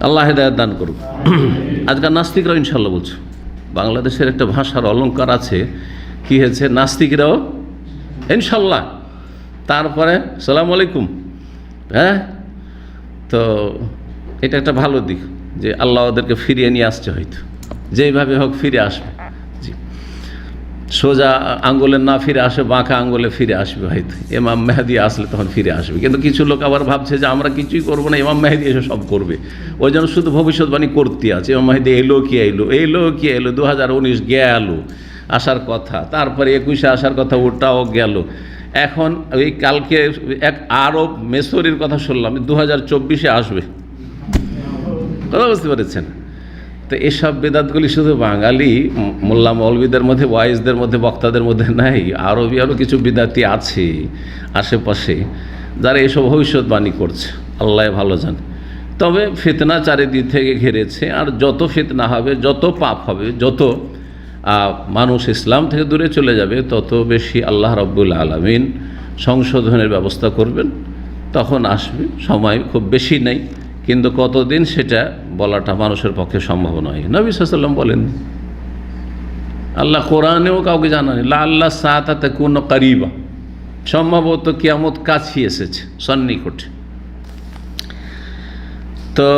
আল্লাহ হেদায়েত দান করুক। আজকাল নাস্তিকরাও ইনশাল্লাহ বলছে, বাংলাদেশের একটা ভাষার অলঙ্কার আছে, কি হয়েছে, নাস্তিকরাও ইনশাল্লাহ, তারপরে সালাম আলাইকুম। হ্যাঁ, তো এটা একটা ভালো দিক যে আল্লাহ ওদেরকে ফিরিয়ে নিয়ে আসছে, হয়তো যেইভাবে হোক ফিরে আসবে। জি, সোজা আঙ্গুলে না ফিরে আসে, বাঁকা আঙ্গুলে ফিরে আসবে হয়তো। ইমাম মেহেদী আসলে তখন ফিরে আসবে। কিন্তু কিছু লোক আবার ভাবছে যে আমরা কিছুই করবো না, ইমাম মেহেদী এসে সব করবে, ওই জন্য শুধু ভবিষ্যৎবাণী করতে আছে। ইমাম মেহেদী এলো কি এলো, এলো কি এলো, 2019 গেল, আসার কথা, তারপরে 21-এ আসার কথা, ওটাও গেল। এখন ওই কালকে এক আরব মেসরির কথা শুনলাম, 2024-এ আসবে। কথা বুঝতে পেরেছেন? তো এসব বেদাতগুলি শুধু বাঙালি মোল্লা মৌলবীদের মধ্যে, ওয়াইজদের মধ্যে, বক্তাদের মধ্যে নাই, আরবি আরও কিছু বিদাতি আছে আশেপাশে যারা এসব ভবিষ্যৎবাণী করছে, আল্লাহ ভালো জানে। তবে ফিতনা চারিদিক থেকে ঘিরেছে, আর যত ফিতনা হবে, যত পাপ হবে, যত মানুষ ইসলাম থেকে দূরে চলে যাবে, তত বেশি আল্লাহ রাব্বুল আলামিন সংশোধনের ব্যবস্থা করবেন। তখন আসবে, সময় খুব বেশি নেই, কিন্তু কতদিন সেটা বলাটা মানুষের পক্ষে সম্ভব নয়। নবী সাল্লাল্লাহু আলাইহি ওয়াসাল্লাম বলেন, আল্লাহ কোরআনেও কাউকে জানানি, লা আল্লাহ সাআতা তাকুনু কারিবা, সম্ভবত কিয়ামত কাছে এসেছে, সন্নিকটে। তো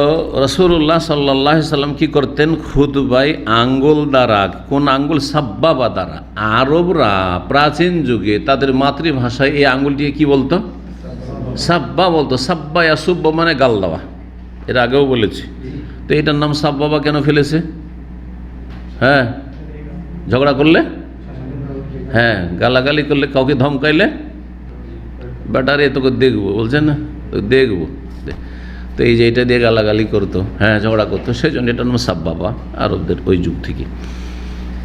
রাসূলুল্লাহ সাল্লাল্লাহু আলাইহি ওয়াসাল্লাম কি করতেন, খুতবায় আঙ্গুল দ্বারা, কোন আঙ্গুল, সাব্বাবা দ্বারা। আরবরা প্রাচীন যুগে তাদের মাতৃভাষায় এই আঙ্গুলটিকে কি বলতো, সাব্বা বলতো। সাব্বা ইয়াসুব্বা মানে গাল দেওয়া, এর আগেও বলেছি। তো এটার নাম সাব্বাবা কেন ফেলেছে? হ্যাঁ, ঝগড়া করলে, হ্যাঁ, গালাগালি করলে, কাউকে ধমকাইলে, ব্যাটারে তোকে দেখবো, বলছেন না, তো দেখবো। তো এই যে এটা দিয়ে গালাগালি করতো, হ্যাঁ, ঝগড়া করতো, সেই জন্য এটার নাম সাব্বাবা, আরবদের ওই যুগ থেকে।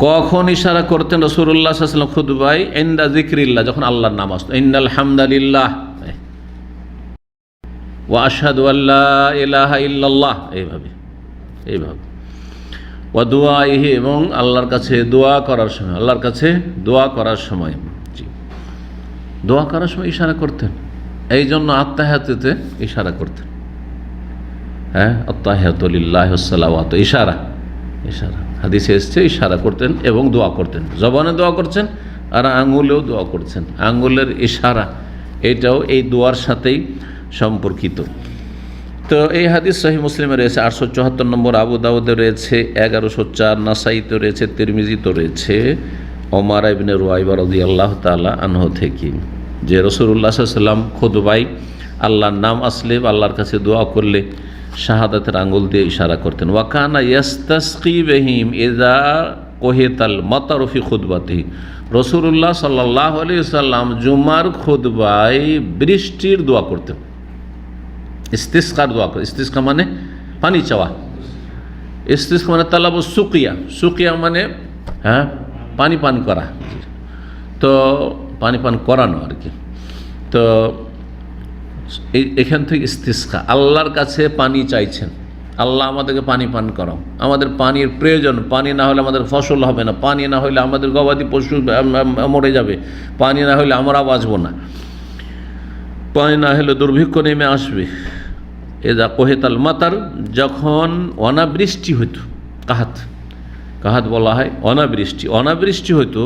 কখন ইশারা করতেন রাসূলুল্লাহ সাল্লাল্লাহু আলাইহি ওয়াসাল্লাম খুতবায়? ইনদা যিকরিল্লাহ, যখন আল্লাহর নাম আসতো, ইন্নাল হামদালিল্লাহ ওয়া আশহাদু আল্লা ইলাহা ইল্লাল্লাহ, এইভাবে ওয়া দুআইহি, এবং আল্লাহর কাছে দোয়া করার সময়, আল্লাহর কাছে দোয়া করার সময়, জি, দোয়া করার সময় ইশারা করতেন। এই জন্য আত্তাহিয়াতুতে ইশারা করতেন। হ্যাঁ, আত্তাহিয়াতু লিল্লাহি ওয়াস সালাওয়াতু, ইশারা হাদিসে এসছে, ইশারা করতেন এবং দোয়া করতেন। জবানে দোয়া করছেন আর আঙ্গুলেও দোয়া করছেন। আঙ্গুলের ইশারা এটাও এই দোয়ার সাথেই সম্পর্কিত। তো এই হাদিস সহিহ মুসলিমে রয়েছে 874 নম্বর, আবু দাউদে রয়েছে 1104, নাসাইতে রয়েছে, তিরমিজিতে রয়েছে ওমর ইবনে রুয়াইবা রাদিয়াল্লাহু তাআলা আনহু থেকে, যে রাসূলুল্লাহ সাল্লাল্লাহু আলাইহি ওয়াসাল্লাম খুতবায় আল্লাহর নাম আসলে, আল্লাহর কাছে দোয়া করলে শাহাদাতের আঙ্গুল দিয়ে ইশারা করতেন। ওয়া কানা ইয়াস্তাসকি বিহিম ইযা কুহিতাল মাতারু ফি খুতবাতিহি, রাসূলুল্লাহ সাল্লাল্লাহু আলাইহি ওয়াসাল্লাম জুমার খুতবায় বৃষ্টির দোয়া করতেন। ইস্তিসকার দোয়া করে, ইস্তিসকা মানে পানি চাওয়া, ইস্তিসকা মানে তালাবু সুকিয়া মানে হ্যাঁ পানি পান করা, তো পানি পান করানো আর কি। তো এখান থেকে ইস্তিসকা, আল্লাহর কাছে পানি চাইছেন, আল্লাহ আমাদেরকে পানি পান করাও, আমাদের পানির প্রয়োজন, পানি না হলে আমাদের ফসল হবে না, পানি না হলে আমাদের গবাদি পশু মরে যাবে, পানি না হলে আমরা বাঁচবো না, পানি না হলে দুর্ভিক্ষ নেমে আসবে। এজা কোহেতাল মাতার, যখন অনাবৃষ্টি হইতো, কাহাত বলা হয় অনাবৃষ্টি হইতো,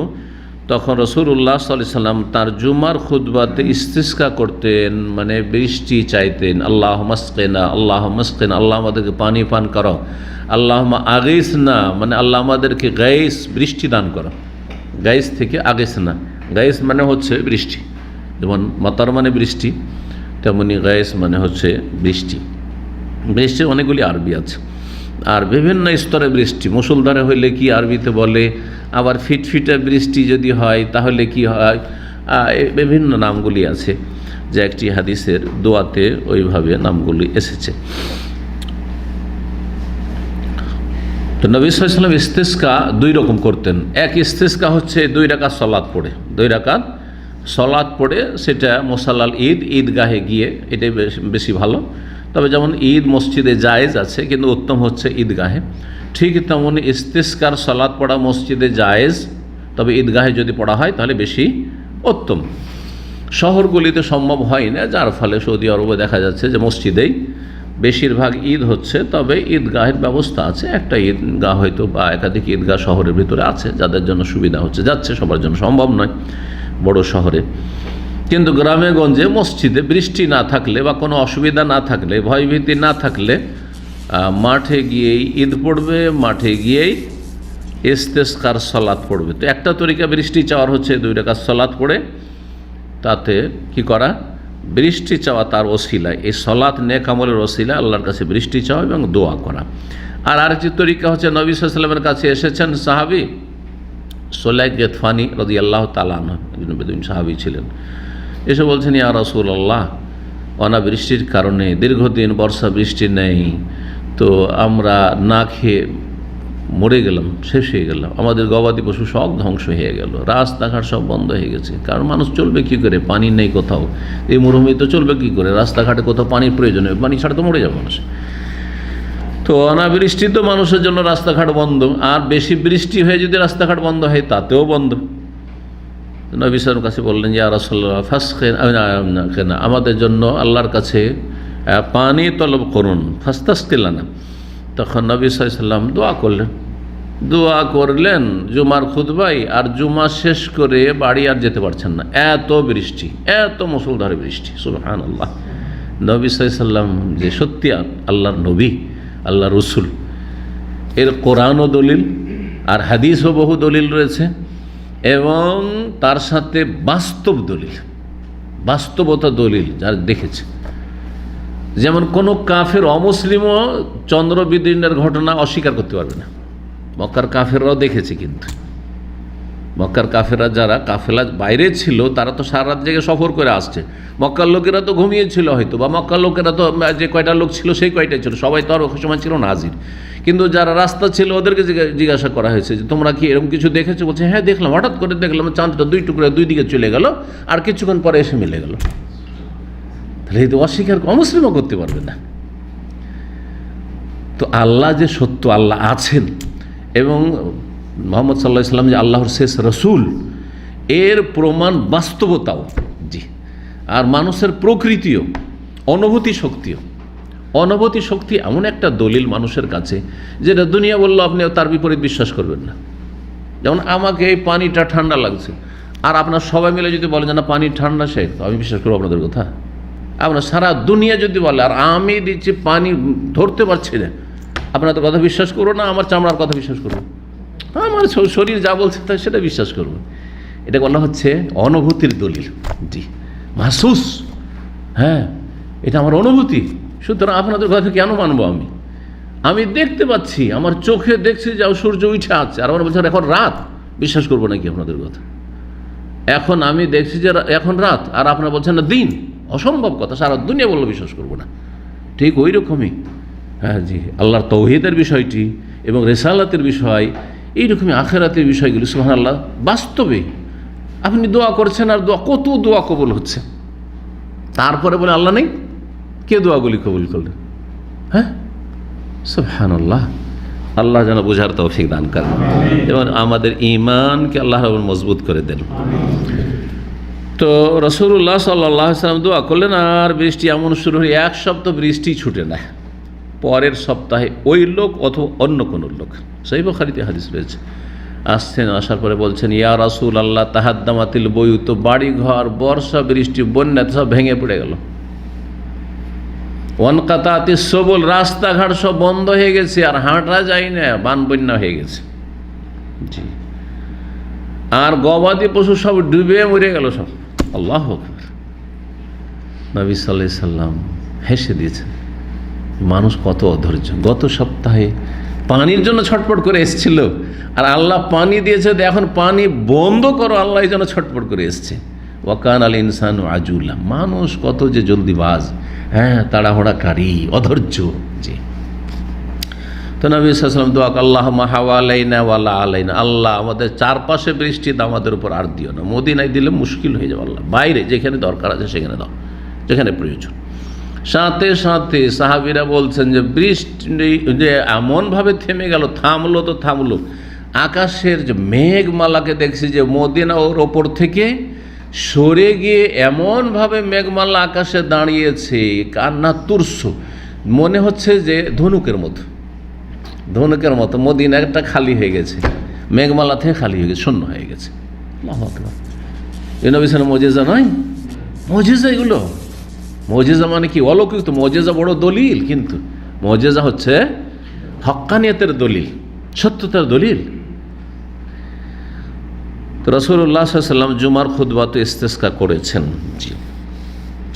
তখন রাসূলুল্লাহ সাল্লাল্লাহু আলাইহি ওয়াসাল্লাম তার জুমার খুতবাতে ইস্তিসকা করতেন, মানে বৃষ্টি চাইতেন। আল্লাহুম্মা আসকিনা, আল্লাহ আমাদেরকে পানি পান করো, আল্লাহুম্মা আগিসনা, মানে আল্লাহ আমাদেরকে গাইস, বৃষ্টি দান করো। গাইস থেকে আগিসনা, গাইস মানে হচ্ছে বৃষ্টি, যেমন মাতার মানে বৃষ্টি, তেমনি গায়েস মানে হচ্ছে বৃষ্টি। বৃষ্টির অনেকগুলি আরবি আছে, আর বিভিন্ন স্তরে বৃষ্টি, মুষলধারে হইলে কি আরবিতে বলে, আবার ফিটফিটে বৃষ্টি যদি হয় তাহলে কি হয়, বিভিন্ন নামগুলি আছে, যে একটি হাদিসের দোয়াতে ওইভাবে নামগুলি এসেছে। তো নবী সাল্লাল্লাহু আলাইহি ওয়াসাল্লাম ইস্তিসকা দুই রকম করতেন। এক ইস্তিসকা হচ্ছে 2 রাকাত সালাত পড়ে, 2 রাকাত সালাত পড়ে, সেটা মুসাল্লাল ঈদগাহে গিয়ে, এটাই বেশি ভালো। তবে যেমন ঈদ মসজিদে জায়েজ আছে, কিন্তু উত্তম হচ্ছে ঈদগাহে। ঠিক তেমনি ইস্তিসকার সালাত পড়া মসজিদে জায়েজ, তবে ঈদগাহে যদি পড়া হয় তাহলে বেশি উত্তম। শহরগুলিতে সম্ভব হয় না, যার ফলে সৌদি আরবে দেখা যাচ্ছে যে মসজিদেই বেশিরভাগ ঈদ হচ্ছে, তবে ঈদগাহের ব্যবস্থা আছে। একটা ঈদগাহ হয়তো বা একাধিক ঈদগাহ শহরের ভিতরে আছে, যাদের জন্য সুবিধা হচ্ছে, যাচ্ছে, সবার জন্য সম্ভব নয় বড় শহরে। কিন্তু গ্রামে গঞ্জে মসজিদে বৃষ্টি না থাকলে বা কোনো অসুবিধা না থাকলে, ভয়ভীতি না থাকলে, মাঠে গিয়েই ঈদ পড়বে, মাঠে গিয়েই ইস্তিসকার সালাত পড়বে। তো একটা তরিকা বৃষ্টি চাওয়ার হচ্ছে 2 রাকাত সালাত পড়ে, তাতে কি করা, বৃষ্টি চাওয়া, তার ওসিলায়, এই সালাত নেক আমলের ওসিলায় আল্লাহর কাছে বৃষ্টি চাওয়া এবং দোয়া করা। আর আরেকটি তরিকা হচ্ছে, নবী সাল্লাল্লাহু আলাইহি ওয়াসাল্লামের কাছে এসেছেন সাহাবী সুলাইক গিতফানি রাদিয়াল্লাহু তাআলা আনহু, একজন বেদুইন সাহাবী ছিলেন, এসে বলছেন, ইয়া রাসূলুল্লাহ, অনাবৃষ্টির কারণে দীর্ঘদিন বর্ষা বৃষ্টি নেই, তো আমরা না খেয়ে মরে গেলাম, শেষ হয়ে গেলাম, আমাদের গবাদি পশু সব ধ্বংস হয়ে গেল, রাস্তাঘাট সব বন্ধ হয়ে গেছে। কারণ মানুষ চলবে কী করে, পানি নেই কোথাও, এই মরুভূমি তো চলবে কী করে, রাস্তাঘাটে কোথাও পানির প্রয়োজন হবে, পানি ছাড়া তো মরে যাবে মানুষ। তো অনাবৃষ্টি তো মানুষের জন্য রাস্তাঘাট বন্ধ, আর বেশি বৃষ্টি হয়ে যদি রাস্তাঘাট বন্ধ হয় তাতেও বন্ধ। নবী সাল্লাল্লাহু আলাইহি ওয়াসাল্লাম কাছে বললেন, ইয়া রাসূলুল্লাহ ফাসকিনা, আমাদের জন্য আল্লাহর কাছে পানি তলব করুন, ফাস্তাসকিলানা। তখন নবী সাল্লাল্লাহু আলাইহি ওয়াসাল্লাম দোয়া করলেন জুমার খুতবায়, আর জুমা শেষ করে বাড়ি আর যেতে পারছেন না, এত বৃষ্টি, এত মুষলধারে বৃষ্টি। সুবহানাল্লাহ। নবী সাল্লাল্লাহু আলাইহি ওয়াসাল্লাম যে সত্যি আল্লাহর নবী, আল্লাহ রসুল, এর কোরআনও দলিল আর হাদিসও বহু দলিল রয়েছে, এবং তার সাথে বাস্তব দলিল, বাস্তবতা দলিল যারা দেখেছে। যেমন কোনো কাফের, অমুসলিমও চন্দ্রবিদিনের ঘটনা অস্বীকার করতে পারবে না। মক্কার কাফেররাও দেখেছে, কিন্তু মক্কার কাফেররা যারা কাফেলা বাইরে ছিল, তারা তো সারা রাত জেগে সফর করে আসছে। মক্কার লোকেরা তো ঘুমিয়েছিল হয়তো, বা মক্কার লোকেরা তো যে কয়টা লোক ছিল সেই কয়টাই ছিল, সবাই তো আর ওই সময় ছিল না হাজির। কিন্তু যারা রাস্তা ছিল ওদেরকে জিজ্ঞাসা করা হয়েছে যে তোমরা কি এরকম কিছু দেখেছো? বলছে হ্যাঁ দেখলাম, হঠাৎ করে দেখলাম চাঁদটা দুই টুকরা দুই দিকে চলে গেল আর কিছুক্ষণ পরে এসে মিলে গেল। তাহলে এই তো অস্বীকার অমুসলিমও করতে পারবে না। তো আল্লাহ যে সত্য, আল্লাহ আছেন এবং মুহাম্মদ সাল্লাল্লাহু আলাইহি ওয়াসাল্লাম যে আল্লাহর শেষ রসুল, এর প্রমাণ বাস্তবতাও। জি, আর মানুষের প্রকৃতিও, অনুভূতি শক্তি এমন একটা দলিল মানুষের কাছে যেটা দুনিয়া বললো আপনি তার বিপরীত বিশ্বাস করবেন না। যেমন আমাকে এই পানিটা ঠান্ডা লাগছে, আর আপনার সবাই মিলে যদি বলে যে না পানি ঠান্ডা, সে তো আমি বিশ্বাস করবো আপনাদের কথা? আপনার সারা দুনিয়া যদি বলে আর আমি দিচ্ছি পানি ধরতে পারছি না, আপনাদের কথা বিশ্বাস করবো না? আমার চামড়ার কথা বিশ্বাস করবো? আমার শরীর যা বলছে তাই সেটা বিশ্বাস করবো। এটা বলা হচ্ছে অনুভূতির দলিল। জি, মাহসুস, হ্যাঁ এটা আমার অনুভূতি, সুতরাং আপনাদের কথা কেন মানবো? আমি দেখতে পাচ্ছি, আমার চোখে দেখছি যে সূর্য উঠে আছে, আর আমার বলছেন এখন রাত, বিশ্বাস করবো নাকি আপনাদের কথা? এখন আমি দেখছি যে এখন রাত, আর আপনারা বলছেন না দিন, অসম্ভব কথা, সারা দুনিয়া বললো বিশ্বাস করবো না। ঠিক ওই রকমই হ্যাঁ জি, আল্লাহর তৌহিদের বিষয়টি এবং রিসালাতের বিষয়, এইরকমই আখিরাতের বিষয়গুলি সুবহানাল্লাহ বাস্তবে আপনি দোয়া করছেন, আর কত দোয়া কবুল হচ্ছে, তারপরে বলে আল্লাহ নেই, কে দোয়াগুলি কবুল করলেন? হ্যাঁ সুবহানাল্লাহ। আল্লাহ যেন বুঝার তৌফিক দান করেন এবং আমাদের ঈমানকে আল্লাহ মজবুত করে দেন। তো রাসূলুল্লাহ সাল্লাল্লাহু আলাইহি ওয়াসাল্লাম দোয়া করলেন, আর বৃষ্টি এমন শুরু হয়ে এক সপ্তাহ বৃষ্টি ছুটে না। পরের সপ্তাহে ওই লোক অথবা অন্য কোনো লোক, সহিহ বুখারীতে হাদিস রয়েছে, আসছেন, আসার পরে বলছেন ইয়া রাসূলুল্লাহ তাহাদ্দামাতিল বুয়ুত, বাড়ি ঘর বর্ষা বৃষ্টি বন্যাতে সব ভেঙে পড়ে গেল। ওয়ানকাতাতিস সুবুল, রাস্তাঘাট সব বন্ধ হয়ে গেছে, আর হাঁটা যায় না, বান বন্যা হয়ে গেছে। জি, আর গবাদি পশু সব ডুবে মরে গেল সব। আল্লাহু আকবার। নবী সাল্লাল্লাহু আলাইহি সাল্লাম হেসে দিয়েছেন, মানুষ কত অধৈর্য। গত সপ্তাহে পানির জন্য ছটফট করে এসেছিল, আর আল্লাহ পানি দিয়েছে, এখন পানি বন্ধ করো, আল্লাহ এই জন্য ছটফট করে এসছে। ওয়াকান আল ইনসানু আজুলা, মানুষ কত যে জলদিবাজ, হ্যাঁ তাড়াহুড়াকারী, অধৈর্য। জি, তো নবী সাল্লাল্লাহু আলাইহি ওয়াসাল্লাম দোয়া, আল্লাহুম্মা হাওয়ালাইনা ওয়ালা আলাইনা, আল্লাহ আমাদের চারপাশে বৃষ্টি দাও, আমাদের উপর আর দিও না। মদিনায় দিলে মুশকিল হয়ে যাবে, আল্লাহ বাইরে যেখানে দরকার আছে সেখানে দাও, যেখানে প্রয়োজন। সাথে সাথে সাহাবীরা বলছেন যে বৃষ্টি যে এমনভাবে থেমে গেল, থামলো তো থামলো, আকাশের যে মেঘমালাকে দেখছি যে মদিনা ওর ওপর থেকে সরে গিয়ে এমনভাবে মেঘমালা আকাশে দাঁড়িয়েছে, কান্না তুরস, মনে হচ্ছে যে ধনুকের মতো মদিনা একটা খালি হয়ে গেছে, মেঘমালা থেকে খালি হয়ে গেছে, শূন্য হয়ে গেছে। আল্লাহু আকবার। এই নবী সাল্লাল্লাহু আলাইহি ওয়াসাল্লাম মজেজা নয়, মজেজা এগুলো। মজেজা মানে কি? অলৌকিক। তো মজেজা বড় দলিল, কিন্তু মজেজা হচ্ছে হক্কানিয়তের দলিল, সত্যতার দলিল। তো রাসূলুল্লাহ সাল্লাল্লাহু আলাইহি ওয়াসাল্লাম জুমার খুতবাতে ইস্তেসকা করেছেন। জি,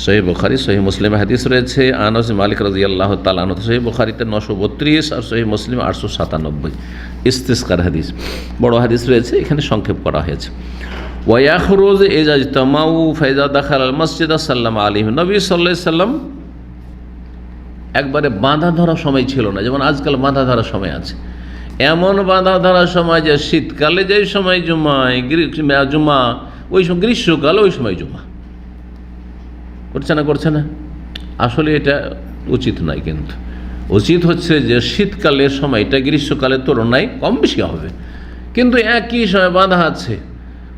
সহিহ বুখারী, সহিহ মুসলিমে হাদিস রয়েছে। আনাস বিন মালিক রাদিয়াল্লাহু তাআলা আনহু, সহিহ বুখারীতে 932 আর সহিহ মুসলিম 897 ইস্তেসকার হাদিস, বড় হাদিস রয়েছে, এখানে সংক্ষেপ করা হয়েছে। ওয়ায়াখরুজ ইজা ইজতামাউ ফাইজা দাখালাল মসজিদ সাল্লাল্লাহু আলাইহি, নবী সাল্লাল্লাহু আলাইহি সাল্লাম একবারে বাঁধা ধরা সময় ছিল না, যেমন আজকাল বাঁধা ধরা সময় আছে। এমন বাঁধা ধরা সময় যে শীতকালে যেই সময় জুমা, ওই সময় গ্রীষ্মকালে ওই সময় জুমা করছে না। আসলে এটা উচিত নয়, কিন্তু উচিত হচ্ছে যে শীতকালের সময়টা গ্রীষ্মকালের তুলনায় কম বেশি হবে, কিন্তু একই সময় বাঁধা আছে।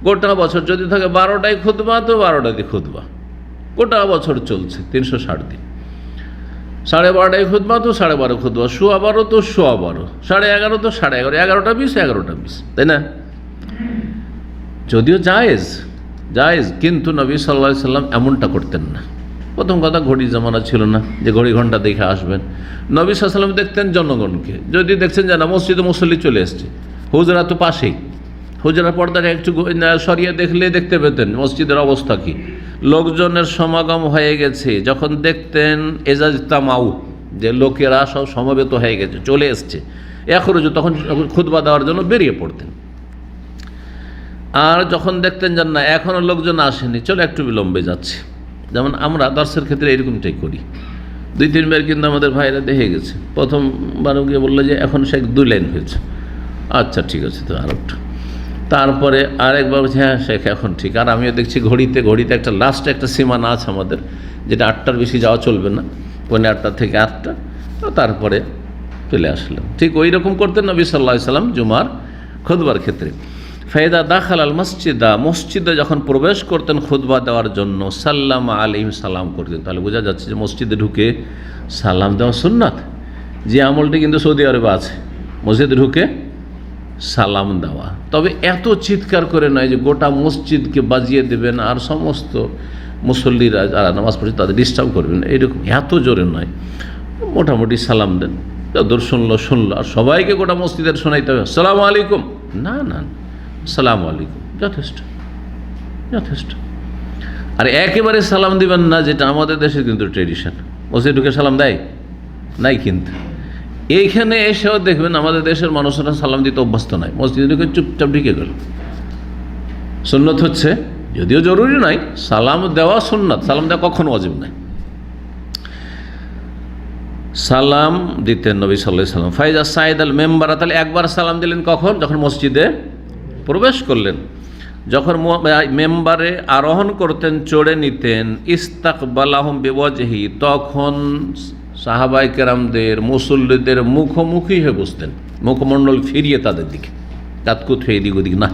গোটা বছর যদি থাকে 12টায় খুতবা, তো 12টাতে খুতবা, গোটা বছর চলছে 360 দিন। 12:30 খুতবা তো 12:30 খুতবা, 12:15 তো 12:15, 11:30 তো 11:30, 11টা 20, 11টা 20, তাই না? যদিও জায়েজ, কিন্তু নবী সাল্লাল্লাহু আলাইহি সাল্লাম এমনটা করতেন না। প্রথম কথা, ঘড়ির জামানা ছিল না যে ঘড়ি ঘন্টা দেখে আসবেন। নবী সাল্লাল্লাহু আলাইহি সাল্লাম দেখতেন জনগণকে, যদি দেখছেন যে না মসজিদে মুসল্লি চলে এসছে, হুজরা তো পাশেই, হুজরা পর্দাটা একটু সরিয়ে দেখলে দেখতে পেতেন মসজিদের অবস্থা কি, লোকজনের সমাগম হয়ে গেছে। যখন দেখতেন এজাজতামাউ, যে লোকেরা সব সমবেত হয়ে গেছে, চলে এসছে, এখরুজু, তখন খুতবা দেওয়ার জন্য বেরিয়ে পড়তেন। আর যখন দেখতেন যে না এখনও লোকজন আসেনি, চলো একটু বিলম্বে যাচ্ছে, যেমন আমরা দর্শের ক্ষেত্রে এরকমটাই করি। 2-3 বার কিন্তু আমাদের ভাইরা দেখে গেছে। প্রথমবার গিয়ে বললো যে এখন শেখ 2 লাইন হয়েছে, আচ্ছা ঠিক আছে তো আর একটা। তারপরে আরেকবার বলছে হ্যাঁ শেখ এখন ঠিক। আর আমিও দেখছি ঘড়িতে একটা লাস্টে একটা সীমানা আছে আমাদের, যেটা 8টার বেশি যাওয়া চলবে না, 8:45 থেকে 8টা। তারপরে চলে আসলাম। ঠিক ওই রকম করতেন নবী সাল্লাল্লাহু আলাইহি সাল্লাম জুমার খুতবার ক্ষেত্রে। ফাইদা দাখাল আল মসজিদে যখন প্রবেশ করতেন খুতবা দেওয়ার জন্য, সাল্লাম আলাইহিম, সালাম করতেন। তাহলে বোঝা যাচ্ছে যে মসজিদে ঢুকে সালাম দেওয়া সুন্নাত। যে আমলটি কিন্তু সৌদি আরবে আছে, মসজিদে ঢুকে সালাম দেওয়া। তবে এত চিৎকার করে নয় যে গোটা মসজিদকে বাজিয়ে দেবেন আর সমস্ত মুসল্লিরা যারা নামাজ পড়ছে তাদের ডিস্টার্ব করবেন, এইরকম এত জোরে নয়। মোটামুটি সালাম দেন, যতদূর শুনলো। আর সবাইকে গোটা মসজিদের শোনাইতে হবে আসসালামু আলাইকুম, না আসসালামু আলাইকুম যথেষ্ট। আর একেবারে সালাম দিবেন না, যেটা আমাদের দেশের কিন্তু ট্রেডিশন, মসজিদে ঢুকে সালাম দেয় নাই। কিন্তু এইখানে এসেও দেখবেন আমাদের দেশের মানুষরা সালাম দিতে অভ্যস্ত নয়, মসজিদে ঢুকে চুপচাপ ঢুকে গেল। সুন্নত হচ্ছে, যদিও জরুরি নয়, সালাম দেওয়া সুন্নাত, সালাম দেওয়া কখনো ওয়াজিব নয়। সালাম দিতেন নবী সাল্লাল্লাহু আলাইহি সাল্লাম। ফাইজা সাইদ আল মেম্বার, তাহলে একবার সালাম দিলেন কখন? যখন মসজিদে প্রবেশ করলেন। যখন মেম্বারে আরোহণ করতেন, চড়ে নিতেন, ইস্তাকবালাহুম বিওয়াজহি, তখন সাহাবায়ে কেরামদের, মুসল্লিদের মুখোমুখি হয়ে বসতেন, মুখমণ্ডল ফিরিয়ে তাদের দিকে, কাতকুত হয়ে এদিক ওদিক না,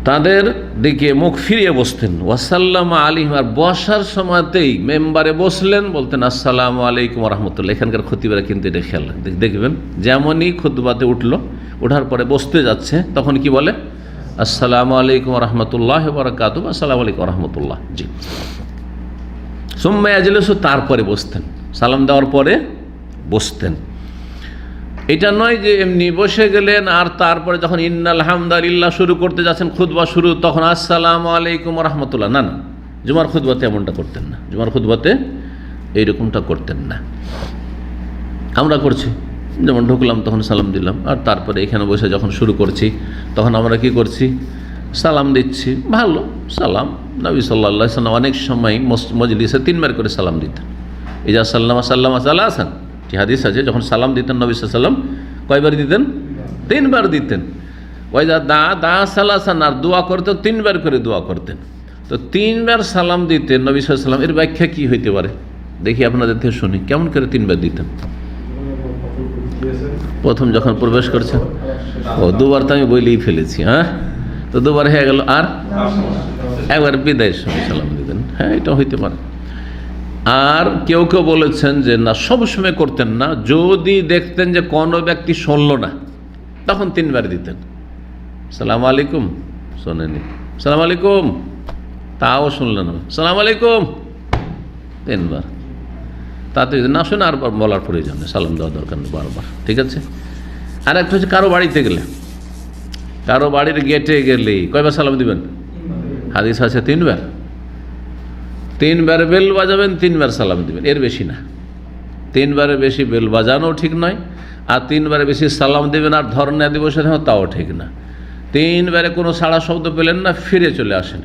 তাদের দিকে মুখ ফিরিয়ে বসতেন। ওয়াসাল্লাম আলাইহিম, আর বসার সময়তেই মেম্বারে বসলেন, বলতেন আসসালামু আলাইকুম ওয়া রাহমাতুল্লাহ। এখানকার খতিবরা কিন্তু এটা খেয়াল দেখবেন, যেমনই খুতবাতে উঠলো, ওঠার পরে বসতে যাচ্ছে, তখন কি বলে? আসসালামু আলাইকুম ওয়া রাহমাতুল্লাহি ওয়া বারাকাতুহু, আসসালামু আলাইকুম ওয়া রাহমাতুল্লাহ, জি। সুম্মা ইয়াজলিসু, তারপরে বসতেন, সালাম দেওয়ার পরে বসতেন। এটা নয় যে এমনি বসে গেলেন আর তারপরে যখন ইন্নাল হামদালিল্লাহ শুরু করতে যাচ্ছেন, খুতবা শুরু, তখন আসসালামু আলাইকুম ওয়া রাহমাতুল্লাহ, না জুমার খুতবাতে এমনটা করতেন না, জুমার খুতবাতে এইরকমটা করতেন না। আমরা করছি, যেমন ঢুকলাম তখন সালাম দিলাম, আর তারপরে এখানে বসে যখন শুরু করছি তখন আমরা কি করছি? সালাম দিচ্ছি। ভালো সালাম, নবী সাল্লাল্লাহু আলাইহি সাল্লাম অনেক সময় মজলিসে 3 বার করে সালাম দিতেন। ইজা সাল্লামা সাল্লামা সালাসান, যে হাদিস আছে, যখন সালাম দিতেন নবী সাল্লাল্লাহু আলাইহি সাল্লাম কয়বার দিতেন? 3 বার দিতেন। ওইজা দা সালাসান, আর দোয়া করতেন 3 বার করে দোয়া করতেন। তো 3 বার সালাম দিতেন নবী সাল্লাল্লাহু আলাইহি সাল্লাম, এর ব্যাখ্যা কি হইতে পারে দেখি আপনাদের থেকে শুনি। কেমন করে 3 বার দিতেন? প্রথম যখন প্রবেশ করছেন, ও 2 বার তো আমি বলেই ফেলেছি, হ্যাঁ, তো 2 বার হয়ে গেল। আর একবার বিদায়ের সময় সালাম দিতেন, হ্যাঁ, এটা হইতে পারে। আর কেউ বলেছেন যে না, সবসময় করতেন না, যদি দেখতেন যে কোনো ব্যক্তি শুনল না তখন 3 বার দিতেন। সালাম আলাইকুম, শোনেনি, সালাম আলাইকুম, তাও শুনলেন না, সালাম আলাইকুম, 3 বার। তাতে যদি না শুনে আর বলার প্রয়োজন নেই, সালাম দেওয়া দরকার নেই বারবার, ঠিক আছে। আর একটা হচ্ছে কারো বাড়িতে গেলে, কারো বাড়ির গেটে গেলে কয়বার সালাম দিবেন? হাদিস আছে 3 বার। 3 বার বেল বাজাবেন, 3 বার সালাম দিবেন, এর বেশি না। 3 বারের বেশি বেল বাজানো ঠিক নয়, আর 3 বারের বেশি সালাম দেবেন আর ধর্ণা দিবসে তাও ঠিক না। 3 বারে কোনো সাড়া শব্দ পেলেন না, ফিরে চলে আসেন।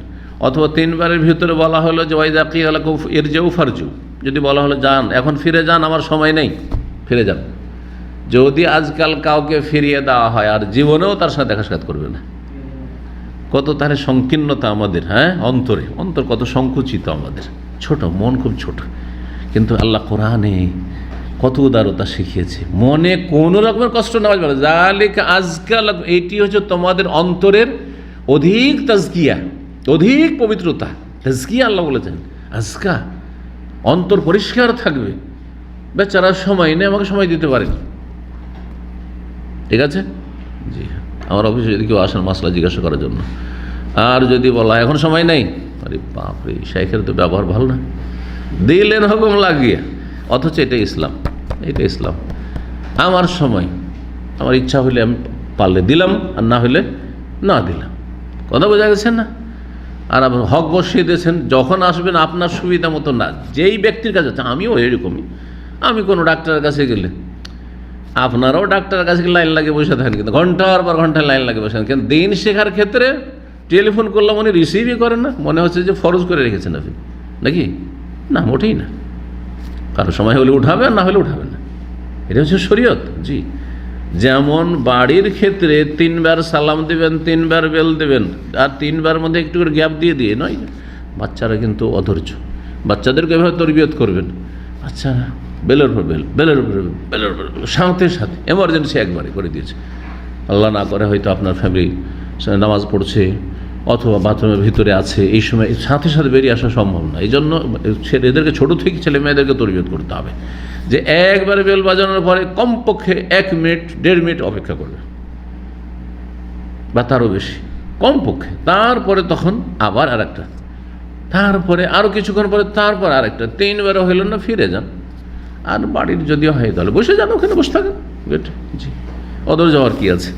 অথবা 3 বারের ভিতরে বলা হলো যে ওয়াইদা কিয়া লাকুম ইরজিউ ফারজু, যদি বলা হলো যান, এখন ফিরে যান, আমার সময় নেই, ফিরে যান। যদি আজকাল কাউকে ফিরিয়ে দেওয়া হয় আর জীবনেও তার সাথে দেখা সাক্ষাৎ করবে না, কত তাহলে সংকীর্ণতা আমাদের, হ্যাঁ, অন্তর কত সংকুচিত আমাদের, ছোট মন, খুব ছোট। কিন্তু আল্লাহ কোরআনে কত উদারতা শিখিয়েছে, মনে কোনো রকমের কষ্ট নেওয়া যাবে না। জালিকা আজকাল, এইটি হচ্ছে তোমাদের অন্তরের অধিক তাজকিয়া, অধিক পবিত্রতা, তাজকিয়া আল্লাহ বলেছেন। আজকা অন্তর পরিষ্কার থাকবে। বেচারা সময় নেই, আমাকে সময় দিতে পারেনি, ঠিক আছে, জি। আমার অফিসে যদি কেউ আসেন মাসলা জিজ্ঞাসা করার জন্য, আর যদি বলা এখন সময় নেই, আরে বাপরে, শাইখের তো ব্যবহার ভালো না, দিলেন হুকুম লাগিয়ে। অথচ এটা ইসলাম, এটা ইসলাম। আমার সময়, আমার ইচ্ছা হইলে আমি পারলে দিলাম, আর না হইলে না দিলাম, কথা বোঝা গেছে না? আর আপনি হক বসিয়ে দিয়েছেন, যখন আসবেন আপনার সুবিধা মতো না, যেই ব্যক্তির কাছে, আমিও এরকমই, আমি কোনো ডাক্তারের কাছে গেলে, আপনারাও ডাক্তারের কাছে লাইন লাগে বসে থাকেন, কিন্তু ঘন্টার পর ঘন্টায় লাইন লাগে বসে থাকেন। কিন্তু দিন শেখার ক্ষেত্রে টেলিফোন করলাম, উনি রিসিভই করেন না, মনে হচ্ছে যে ফরজ করে রেখেছেন আপনি, নাকি? না, মোটেই না, কারো সময় হলে উঠাবে আর না হলে উঠাবে না, এটা হচ্ছে শরীয়ত। জি, যেমন বাড়ির ক্ষেত্রে 3 বার সালাম দেবেন, 3 বার বেল দেবেন, আর 3 বার মধ্যে একটু করে গ্যাপ দিয়ে দিয়ে নয়। বাচ্চারা কিন্তু অধৈর্য, বাচ্চাদেরকে এভাবে তরবিয়ত করবেন। আচ্ছা, বেলের উপর বেল, বেলের উপর বেল, বেলের উপর সাথে সাথে এমার্জেন্সি একবারে করে দিয়েছে। আল্লাহ না করে হয়তো আপনার ফ্যামিলি নামাজ পড়ছে অথবা বাথরুমের ভিতরে আছে, এই সময় সাথে সাথে বেরিয়ে আসা সম্ভব না। এই জন্য এদেরকে ছোটো থেকে ছেলে মেয়েদেরকে তরবিয়ত করতে হবে যে একবারে বেল বাজানোর পরে কমপক্ষে 1 মিনিট 1.5 মিনিট অপেক্ষা করবে বা তারও বেশি কমপক্ষে, তারপরে তখন আবার আরেকটা, তারপরে আরও কিছুক্ষণ পরে তারপর আরেকটা, 3 বারও হইল না ফিরে যান। আর বাড়ির যদিও হয় তাহলে বসে যান, ওখানে বসে থাকেন। জি, অদর যাওয়ার কি আছে।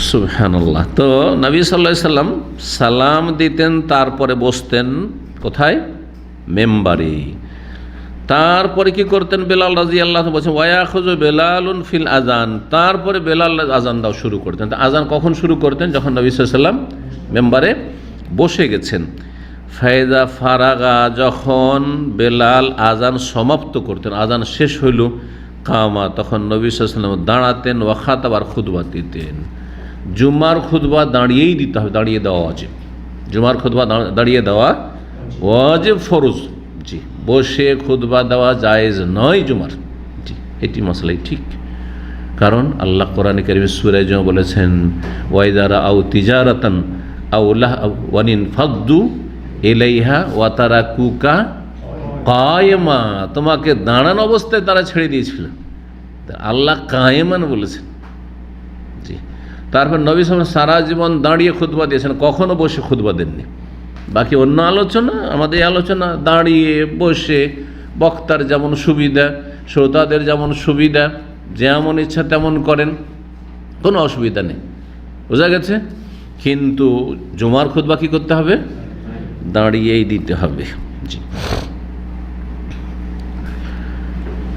সুবহানাল্লাহ। তো নবী সাল্লাল্লাহু আলাইহি সাল্লাম সালাম দিতেন, তারপরে বসতেন কোথায়? মেম্বারে। তারপরে কি করতেন? বেলাল রাদিয়াল্লাহু আনহু বলছেন ওয়ায়াখুযু বেলালুন ফিল আযান, তারপরে বেলাল আযান দাও শুরু করতেন। আযান কখন শুরু করতেন? যখন নবী সাল্লাল্লাহু আলাইহি সাল্লাম মেম্বারে বসে গেছেন। ফায়দা ফারাগা, যখন বেলাল আযান সমাপ্ত করতেন, আযান শেষ হইল, কামা, তখন নবী সাল্লাল্লাহু আলাইহি ওয়াসাল্লাম দাঁড়াতেন, ওয়া খাতাবার খুতবা দিতেন। জুমার খুতবা দাঁড়িয়েই দিতে হবে, দাঁড়িয়ে দেওয়া ওয়াজিব। জুমার খুতবা দাঁড়িয়ে দেওয়া ওয়াজিব, ফরজ। জি, বসে খুতবা দেওয়া জায়েজ নয় জুমার। জি, এটি মশলাই ঠিক। কারণ আল্লাহ কোরআনে কারীমে সূরা জুমা বলেছেন ওয়াইযা রাআউ তিজারাতান আও লাহওয়ান ফাদ্দু ইলাইহা ওয়া তারাকুকা কায়েমা, তোমাকে দাঁড়ানো অবস্থায় তারা ছেড়ে দিয়েছিল। আল্লাহ কায়েমান বলেছেন। জি, তারপর নবী সাল্লাল্লাহু আলাইহি ওয়াসাল্লাম সারা জীবন দাঁড়িয়ে খুতবা দিয়েছেন, কখনো বসে খুতবা দেননি। বাকি অন্য আলোচনা, আমাদের এই আলোচনা দাঁড়িয়ে বসে, বক্তার যেমন সুবিধা, শ্রোতাদের যেমন সুবিধা, যেমন ইচ্ছা তেমন করেন, কোনো অসুবিধা নেই, বোঝা গেছে। কিন্তু জুমার খুতবা কী করতে হবে? দাঁড়িয়েই দিতে হবে। জি,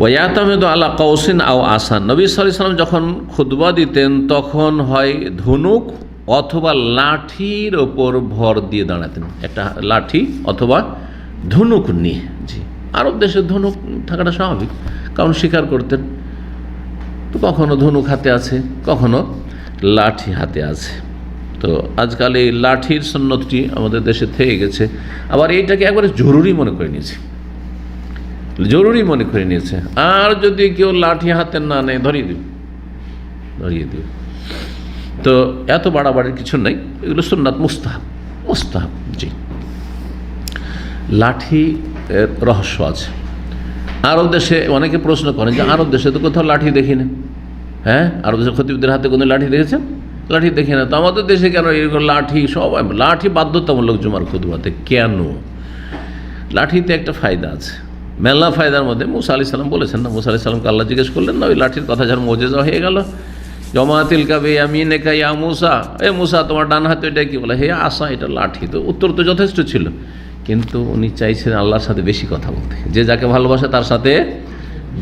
ওয়ায়াতামেদু আলা কাউসিন আও আসান, নবী সাল্লাল্লাহু আলাইহি ওয়াসাল্লাম যখন খুতবা দিতেন তখন হয় ধনুক অথবা লাঠির ওপর ভর দিয়ে দাঁড়াতেন, একটা লাঠি অথবা ধনুক নিয়ে। জি, আরব দেশে ধনুক থাকাটা স্বাভাবিক, কারণ শিকার করতেন। তো কখনো ধনুক হাতে আছে, কখনো লাঠি হাতে আছে। তো আজকাল এই লাঠির সুন্নতটি আমাদের দেশে থেকে গেছে, আবার এইটাকে একবারে জরুরি মনে করে নিয়েছে, জরুরি মনে করে নিয়েছে। আর যদি কেউ লাঠি হাতে না নেয়, ধরিয়ে দিবে। তো এত বাড়াবাড়ির কিছু নেই, এগুলো সুন্নাত, মুস্তাহাব, মুস্তাহাব। জি, লাঠি রহস্য আছে। আরব দেশে অনেকে প্রশ্ন করেন যে আরব দেশে তো কোথাও লাঠি দেখি না। হ্যাঁ, আরব দেশের খতিবদের হাতে কোনো লাঠি দেখেছেন? লাঠি দেখি না। তো আমাদের দেশে কেন এরকম লাঠি? সবাই লাঠি বাধ্যতামূলক জুমার খুতবাতে। কেন? লাঠিতে একটা ফায়দা আছে, মেলা ফায়দার মধ্যে মুসা আলাইহিস সালাম বলেছেন না, মুসা আলাইহিস সালামকে আল্লাহ জিজ্ঞেস করলেন না ওই লাঠির কথা, যার মুজিজা হয়ে গেল, জমাতিল কাবে ইয়ামিনেকা ইয়া মুসা, এ মুসা তোমার ডান হাতে এটা কি? বলে হে আসা, এটা লাঠি। তো উত্তর তো যথেষ্ট ছিল, কিন্তু উনি চাইছেন আল্লাহর সাথে বেশি কথা বলতে। যে যাকে ভালোবাসে তার সাথে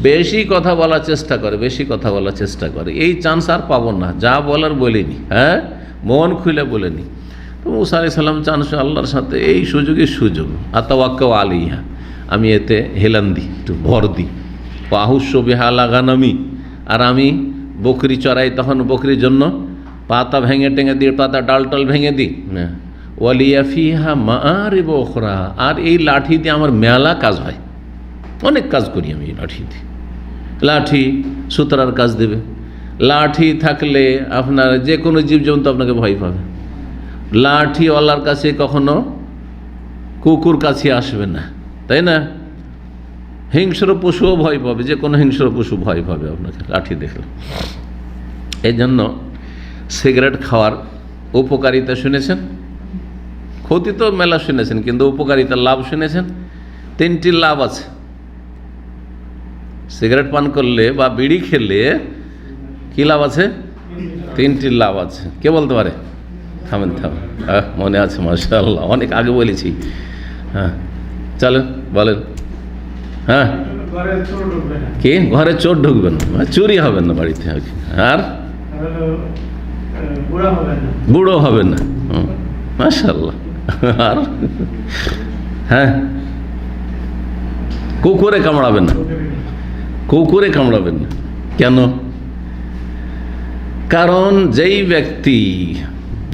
বেশি কথা বলার চেষ্টা করে, বেশি কথা বলার চেষ্টা করে। এই চান্স আর পাবো না, যা বলার বলিনি, হ্যাঁ, মন খুলে বলেনি। তো মুসা আলাইহিস সালাম চান্স আল্লাহর সাথে, এই সুযোগই সুযোগ। আতাওয়াক্কাউ আলাইহা, আমি এতে হেলান দিই, একটু ভর দিই। আহুস্য বিহালা গানামি, আর আমি বকরি চড়াই, তখন বকরির জন্য পাতা ভেঙে টেঙে দিয়ে, পাতা ডাল টাল ভেঙে দিই। হ্যাঁ, ওয়ালিয়া ফিহা মাআরিব উখরা, আর এই লাঠি দিয়ে আমার মেলা কাজ হয়, অনেক কাজ করি আমি এই লাঠি দিয়ে। লাঠি সুতরার কাজ দেবে, লাঠি থাকলে আপনার যে কোনো জীবজন্তু আপনাকে ভয় পাবে। লাঠিওয়ালার কাছে কখনো কুকুর কাছে আসবে না, তাই না? হিংস্র পশুও ভয় পাবে, যে কোনো হিংস্র পশু ভয় পাবে আপনাকে লাঠি দেখলে। এই জন্য সিগারেট খাওয়ার উপকারিতা শুনেছেন, ক্ষতি তো মেলা শুনেছেন, কিন্তু উপকারিতার লাভ শুনেছেন? 3টি লাভ আছে। সিগারেট পান করলে বা বিড়ি খেলে কি লাভ আছে? 3টি লাভ আছে। কে বলতে পারে? থামেন, মনে আছে, মাশাআল্লাহ, অনেক আগে বলেছি। হ্যাঁ, চলেন বলেন। হ্যাঁ, কি? ঘরে চোর ঢুকবেন না, চুরি হবেন না বাড়িতে, আর বুড়ো হবেন না। মাশাআল্লাহ। আর হ্যাঁ, কুকুরে কামড়াবেন না, কুকুরে কামড়াবেন না। কেন? কারণ যেই ব্যক্তি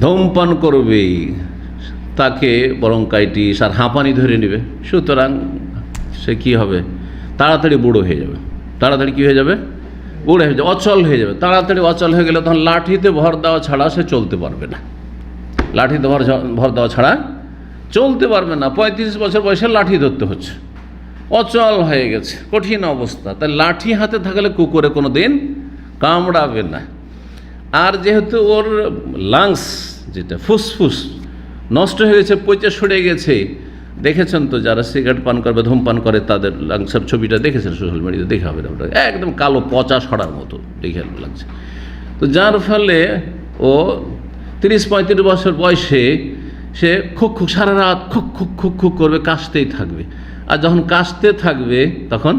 ধূমপান করবে তাকে ব্রঙ্কাইটিস আর হাঁপানি ধরে নেবে, সুতরাং সে কি হবে? তাড়াতাড়ি বুড়ো হয়ে যাবে। তাড়াতাড়ি কি হয়ে যাবে? বুড়ো হয়ে যাবে, অচল হয়ে যাবে। তাড়াতাড়ি অচল হয়ে গেলে তখন লাঠিতে ভর দেওয়া ছাড়া সে চলতে পারবে না। লাঠিতে ভর দেওয়া ছাড়া চলতে পারবে না। 35 বছর বয়সে লাঠি ধরতে হচ্ছে, অচল হয়ে গেছে, কঠিন অবস্থা। তাই লাঠি হাতে থাকলে কুকুরে কোনো দিন কামড়াবে না। আর যেহেতু ওর লাংস, যেটা ফুসফুস নষ্ট হয়ে গেছে, পচে সরে গেছে, দেখেছেন তো যারা সিগারেট পান করবে, ধূমপান করে, তাদের লাংসের ছবিটা দেখেছেন সোশ্যাল মিডিয়াতে, দেখা হবে ওটা একদম কালো পচা সরার মতো দেখে লাগছে। তো যার ফলে ও 30-35 বছর বয়সে সে খুক খুক সারা রাত খুক খুক খুক খুক করবে, কাশতেই থাকবে। আর যখন কাশতে থাকবে তখন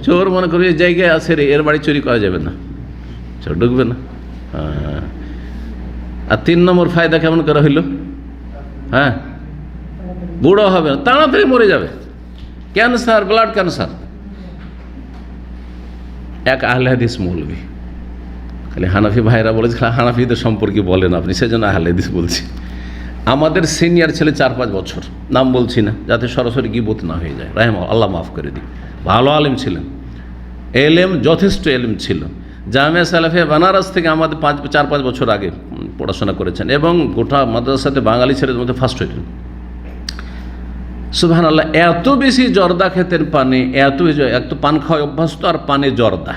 চোর মনে করবে এই জায়গায় আছে রে, এর বাড়ি চুরি করা যাবে না, চোর ঢুকবে না। আর 3 নম্বর ফায়দা কেমন করা হইল? হ্যাঁ, বুড়ো হবে না, তাড়াতাড়ি মরে যাবে। Cancer, blood cancer. এক আহলে হাদিস মৌলবী, খালি হানাফি ভাইরা বলেছে, হানাফিদের সম্পর্কে বলেন আপনি, সেজন্য আহলে হাদিস বলছি। আমাদের সিনিয়র ছেলে 4-5 বছর, নাম বলছি না যাতে সরাসরি গীবত না হয়ে যায়, আল্লাহ মাফ করে দিই, ভালো আলেম ছিলেন, এলেম যথেষ্ট এলেম ছিল। জামিয়া সালাফিয়া বানারস থেকে আমাদের 4-5 বছর আগে পড়াশোনা করেছেন এবং গোটা মাদ্রাসাতে বাঙালি ছেলেদের মধ্যে ফার্স্ট হয়েছেন। সুবহানাল্লাহ, এত বেশি জর্দা খেতেন পানে, এত পান খাওয়া অভ্যস্ত, আর পানে জর্দা।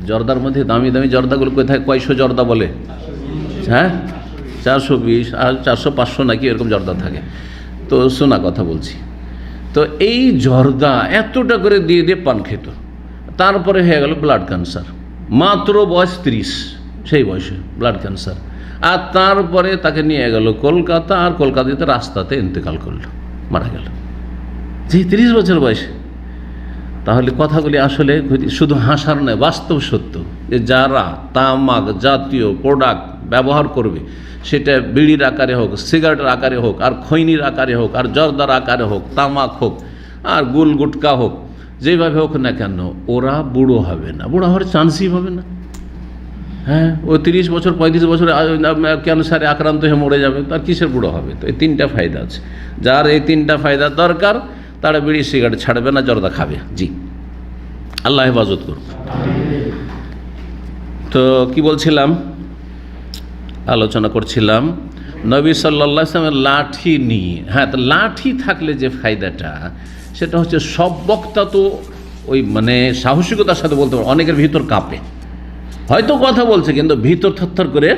জর্দার মধ্যে দামি দামি জর্দাগুলো কোথায়, কয়শো জর্দা বলে? হ্যাঁ, 420 আর 400-500 নাকি এরকম জর্দা থাকে। তো শোনা কথা বলছি। তো এই জর্দা এতটা করে দিয়ে দিয়ে পান খেত, তারপরে হয়ে গেল ব্লাড ক্যান্সার। মাত্র বয়স 30, সেই বয়সে ব্লাড ক্যান্সার। আর তারপরে তাকে নিয়ে গেল কলকাতা, আর কলকাতাতে রাস্তাতে ইন্তেকাল করলো, মারা গেল, যে 30 বছর বয়সে। তাহলে কথাগুলি আসলে শুধু হাসার নয়, বাস্তব সত্য, যে যারা তামাক জাতীয় প্রোডাক্ট ব্যবহার করবে, সেটা বিড়ির আকারে হোক, সিগারেটের আকারে হোক, আর খৈনির আকারে হোক, আর জর্দার আকারে হোক, তামাক হোক, আর গুল গুটকা হোক, যেভাবে হোক না কেন, ওরা বুড়ো হবে না, বুড়ো হওয়ার চান্সই হবে না। হ্যাঁ, ও 30 বছর 35 বছর ক্যান্সারে আক্রান্ত হয়ে মরে যাবে, তার কিসের বুড়ো হবে? তো এই 3টা ফায়দা আছে। যার এই 3টা ফায়দা দরকার, তারা বিড়ি সিগারেট ছাড়বে না, জর্দা খাবে। জি, আল্লাহ হেফাজত করুন। তো কি বলছিলাম, আলোচনা করছিলাম নবী সাল্লাল্লাহু আলাইহি ওয়াসাল্লামের লাঠি নিয়ে। হ্যাঁ, তো লাঠি থাকলে যে ফায়দাটা, সেটা হচ্ছে সব বক্তা তো ওই মানে সাহসিকতার সাথে বলতে পারে। অনেকের ভিতর কাঁপে, হয়তো কথা বলছে কিন্তু ভিতর থরথর করে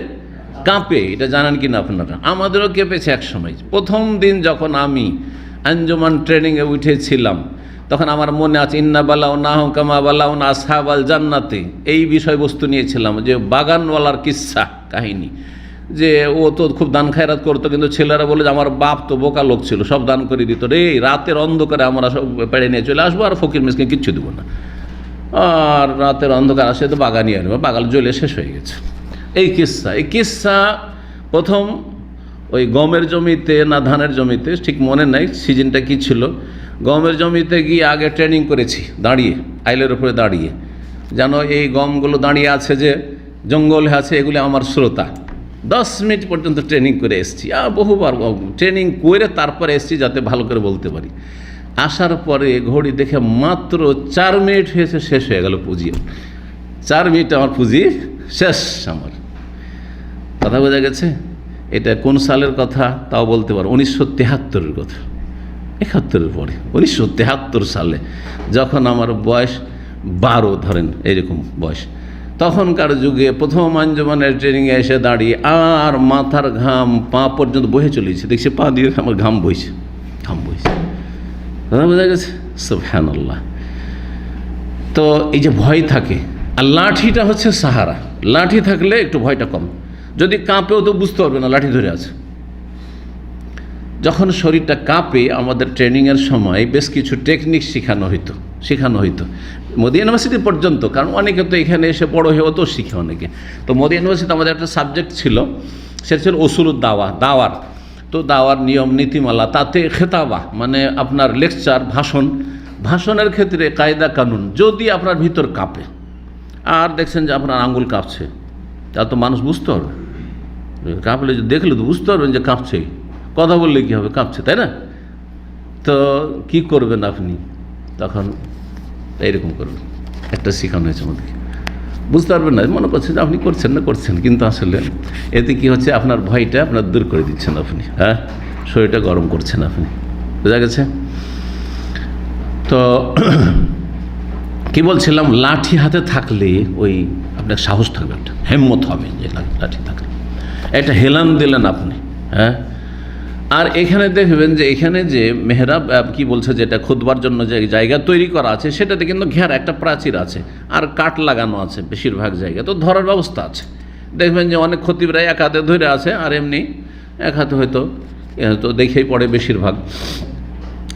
কাঁপে, এটা জানেন কি না আপনারা? আমাদেরও কেঁপেছে এক সময়। প্রথম দিন যখন আমি আঞ্জুমান ট্রেনিংয়ে উঠেছিলাম, তখন আমার মনে আছে, ইন্না বালাউ নাহুম কামা বালাউ না আসহাবাল জান্নাতে, এই বিষয়বস্তু নিয়েছিলাম, যে বাগানওয়ালার কিস্সা কাহিনী, যে ও তো খুব দান খায়রাত করতো, কিন্তু ছেলেরা বলে যে আমার বাপ তো বোকা লোক ছিল, সব দান করে দিত রে, রাতের অন্ধকারে আমরা সব পেড়ে নিয়ে চলে আসবো, আর ফকির মিসকিন কিচ্ছু দেবো না, আর রাতের অন্ধকার আসে তো বাগানই আনবো, বাগান জ্বলে শেষ হয়ে গেছে। এই কিস্সা প্রথম ওই গমের জমিতে না ধানের জমিতে, ঠিক মনে নাই সিজনটা কি ছিল, গমের জমিতে গিয়ে আগে ট্রেনিং করেছি, দাঁড়িয়ে আইলের উপরে দাঁড়িয়ে, যেন এই গমগুলো দাঁড়িয়ে আছে যে জঙ্গলে আছে, এগুলি আমার শ্রোতা। 10 মিনিট পর্যন্ত ট্রেনিং করে এসেছি, বহুবার ট্রেনিং করে তারপরে এসেছি যাতে ভালো করে বলতে পারি। আসার পরে ঘড়ি দেখে মাত্র 4 মিনিট হয়েছে, শেষ হয়ে গেল পুঁজি। 4 মিনিট আমার পুঁজি শেষ। আমার কথা বোঝা গেছে? এটা কোন সালের কথা তাও বলতে পারো, 1973-এর কথা, 71-এর পরে 1973 সালে, যখন আমার বয়স 12 ধরেন, এইরকম বয়স। তখনকার যুগে প্রথম আঞ্জুমানের ট্রেনিংয়ে এসে দাঁড়িয়ে, আর মাথার ঘাম পা পর্যন্ত বহে চলেছে, দেখছি পা দিয়ে আমার ঘাম বইছে। কথা বোঝা গেছে? সুবহানাল্লাহ। তো এই যে ভয় থাকে, আর লাঠিটা হচ্ছে সাহারা। লাঠি থাকলে একটু ভয়টা কম। যদি কাঁপেও তো বুঝতে পারবে না লাঠি ধরে আছে। যখন শরীরটা কাঁপে, আমাদের ট্রেনিংয়ের সময় বেশ কিছু টেকনিক শেখানো হইতো মোদি ইউনিভার্সিটি পর্যন্ত, কারণ অনেকে তো এখানে এসে বড় হয়েও তো শিখে অনেকে। তো মোদি ইউনিভার্সিটি আমাদের একটা সাবজেক্ট ছিল, সেটা ছিল উসুলুদ দাওয়ার। তো দাওয়ার নিয়ম নীতিমালা, তাতে খেতাবা মানে আপনার লেকচার, ভাষণের ক্ষেত্রে কায়দা কানুন, যদি আপনার ভিতর কাঁপে আর দেখছেন যে আপনার আঙ্গুল কাঁপছে, তা তো মানুষ বুঝতে পারবে। কাঁপলে দেখলে তো বুঝতে পারবেন যে কাঁপছে, কথা বললে কী হবে, কাঁপছে, তাই না? তো কি করবেন আপনি তখন? এইরকম করবেন, একটা শেখানো হয়েছে আমাদেরকে। বুঝতে পারবেন না, মনে করছেন যে আপনি করছেন, কিন্তু আসলে এতে কি হচ্ছে, আপনার ভয়টা আপনার দূর করে দিচ্ছেন আপনি, হ্যাঁ, শরীরটা গরম করছেন আপনি, বোঝা গেছে? তো কি বলছিলাম, লাঠি হাতে থাকলে ওই আপনার সাহস থাকবে, একটা হিম্মত হবে, যে লাঠি থাকলে একটা হেলান দিলেন আপনি, হ্যাঁ। আর এখানে দেখবেন যে এখানে যে মেহরাব কি বলছে, যেটা খুতবার জন্য যে জায়গা তৈরি করা আছে, সেটাতে কিন্তু ঘেরা একটা প্রাচীর আছে আর কাঠ লাগানো আছে বেশিরভাগ জায়গা, তো ধরার ব্যবস্থা আছে। দেখবেন যে অনেক খতিবরা এক হাতে ধরে আছে আর এমনি এক হাতে হয়তো তো দেখেই পড়ে বেশিরভাগ।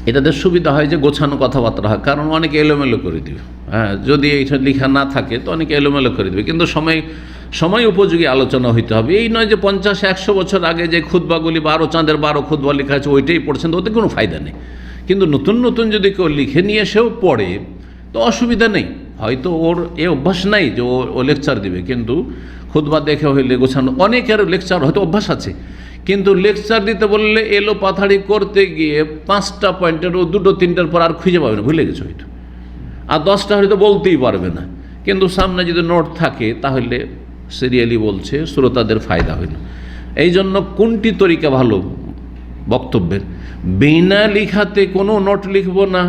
এটাতে সুবিধা হয় যে গোছানো কথাবার্তা হয়, কারণ অনেকে এলোমেলো করে দিবে, হ্যাঁ, যদি এইটা লেখা না থাকে তো অনেকে এলোমেলো করে দেবে। কিন্তু সময় উপযোগী আলোচনা হইতে হবে। এই নয় যে 50-100 বছর আগে যে খুতবাগুলি 12 চাঁদের 12 খুতবা লেখা আছে ওইটাই পড়ছেন, তো ওতে কোনো ফায়দা নেই। কিন্তু নতুন নতুন যদি কেউ লিখে নিয়ে এসেও পড়ে তো অসুবিধা নেই, হয়তো ওর এ অভ্যাস নাই যে ও লেকচার দিবে, কিন্তু খুতবা দেখে হইলে গোছানো, অনেকের লেকচার হয়তো অভ্যাস আছে, কিন্তু লেকচার দিতে বললে এলো পাথাড়ি করতে গিয়ে 5টা পয়েন্টের ও 2-3টার পর আর খুঁজে পাবে না, ভুলে গেছে হয়তো, আর 10টা হয়তো বলতেই পারবে না। কিন্তু সামনে যদি নোট থাকে তাহলে সিরিয়ালি বলছে, শ্রোতাদের ফায়দা হইল। এই জন্য কোনটি তরিকা ভালো বক্তব্যের? বিনা লিখাতে কোনো নোট লিখব না,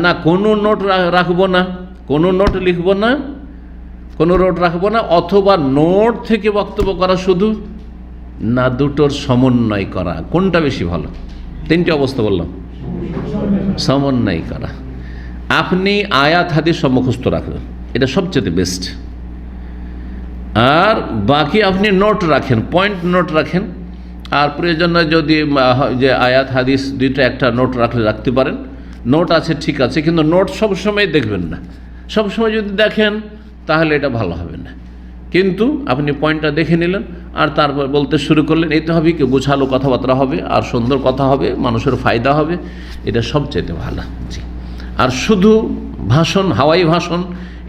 না কোনো নোট রাখবো না, কোনো নোট লিখব না, কোনো নোট রাখবো না, অথবা নোট থেকে বক্তব্য করা শুধু, না দুটোর সমন্বয় করা, কোনটা বেশি ভালো? 3টে অবস্থা বললাম, সমন্বয় করা। আপনি আয়াত হাদিস সব মুখস্থ রাখবেন, এটা সবচেয়ে বেস্ট। আর বাকি আপনি নোট রাখেন, পয়েন্ট নোট রাখেন, আর প্রয়োজন যদি যে আয়াত হাদিস দুইটা একটা নোট রাখতে পারেন, নোট আছে ঠিক আছে, কিন্তু নোট সবসময় দেখবেন না। সবসময় যদি দেখেন তাহলে এটা ভালো হবে না। কিন্তু আপনি পয়েন্টটা দেখে নিলেন আর তারপর বলতে শুরু করলেন, এতে হবে কি গোছালো কথাবার্তা হবে আর সুন্দর কথা হবে, মানুষের ফায়দা হবে, এটা সবচেয়ে ভালো। জি। আর শুধু ভাষণ, হাওয়াই ভাষণ,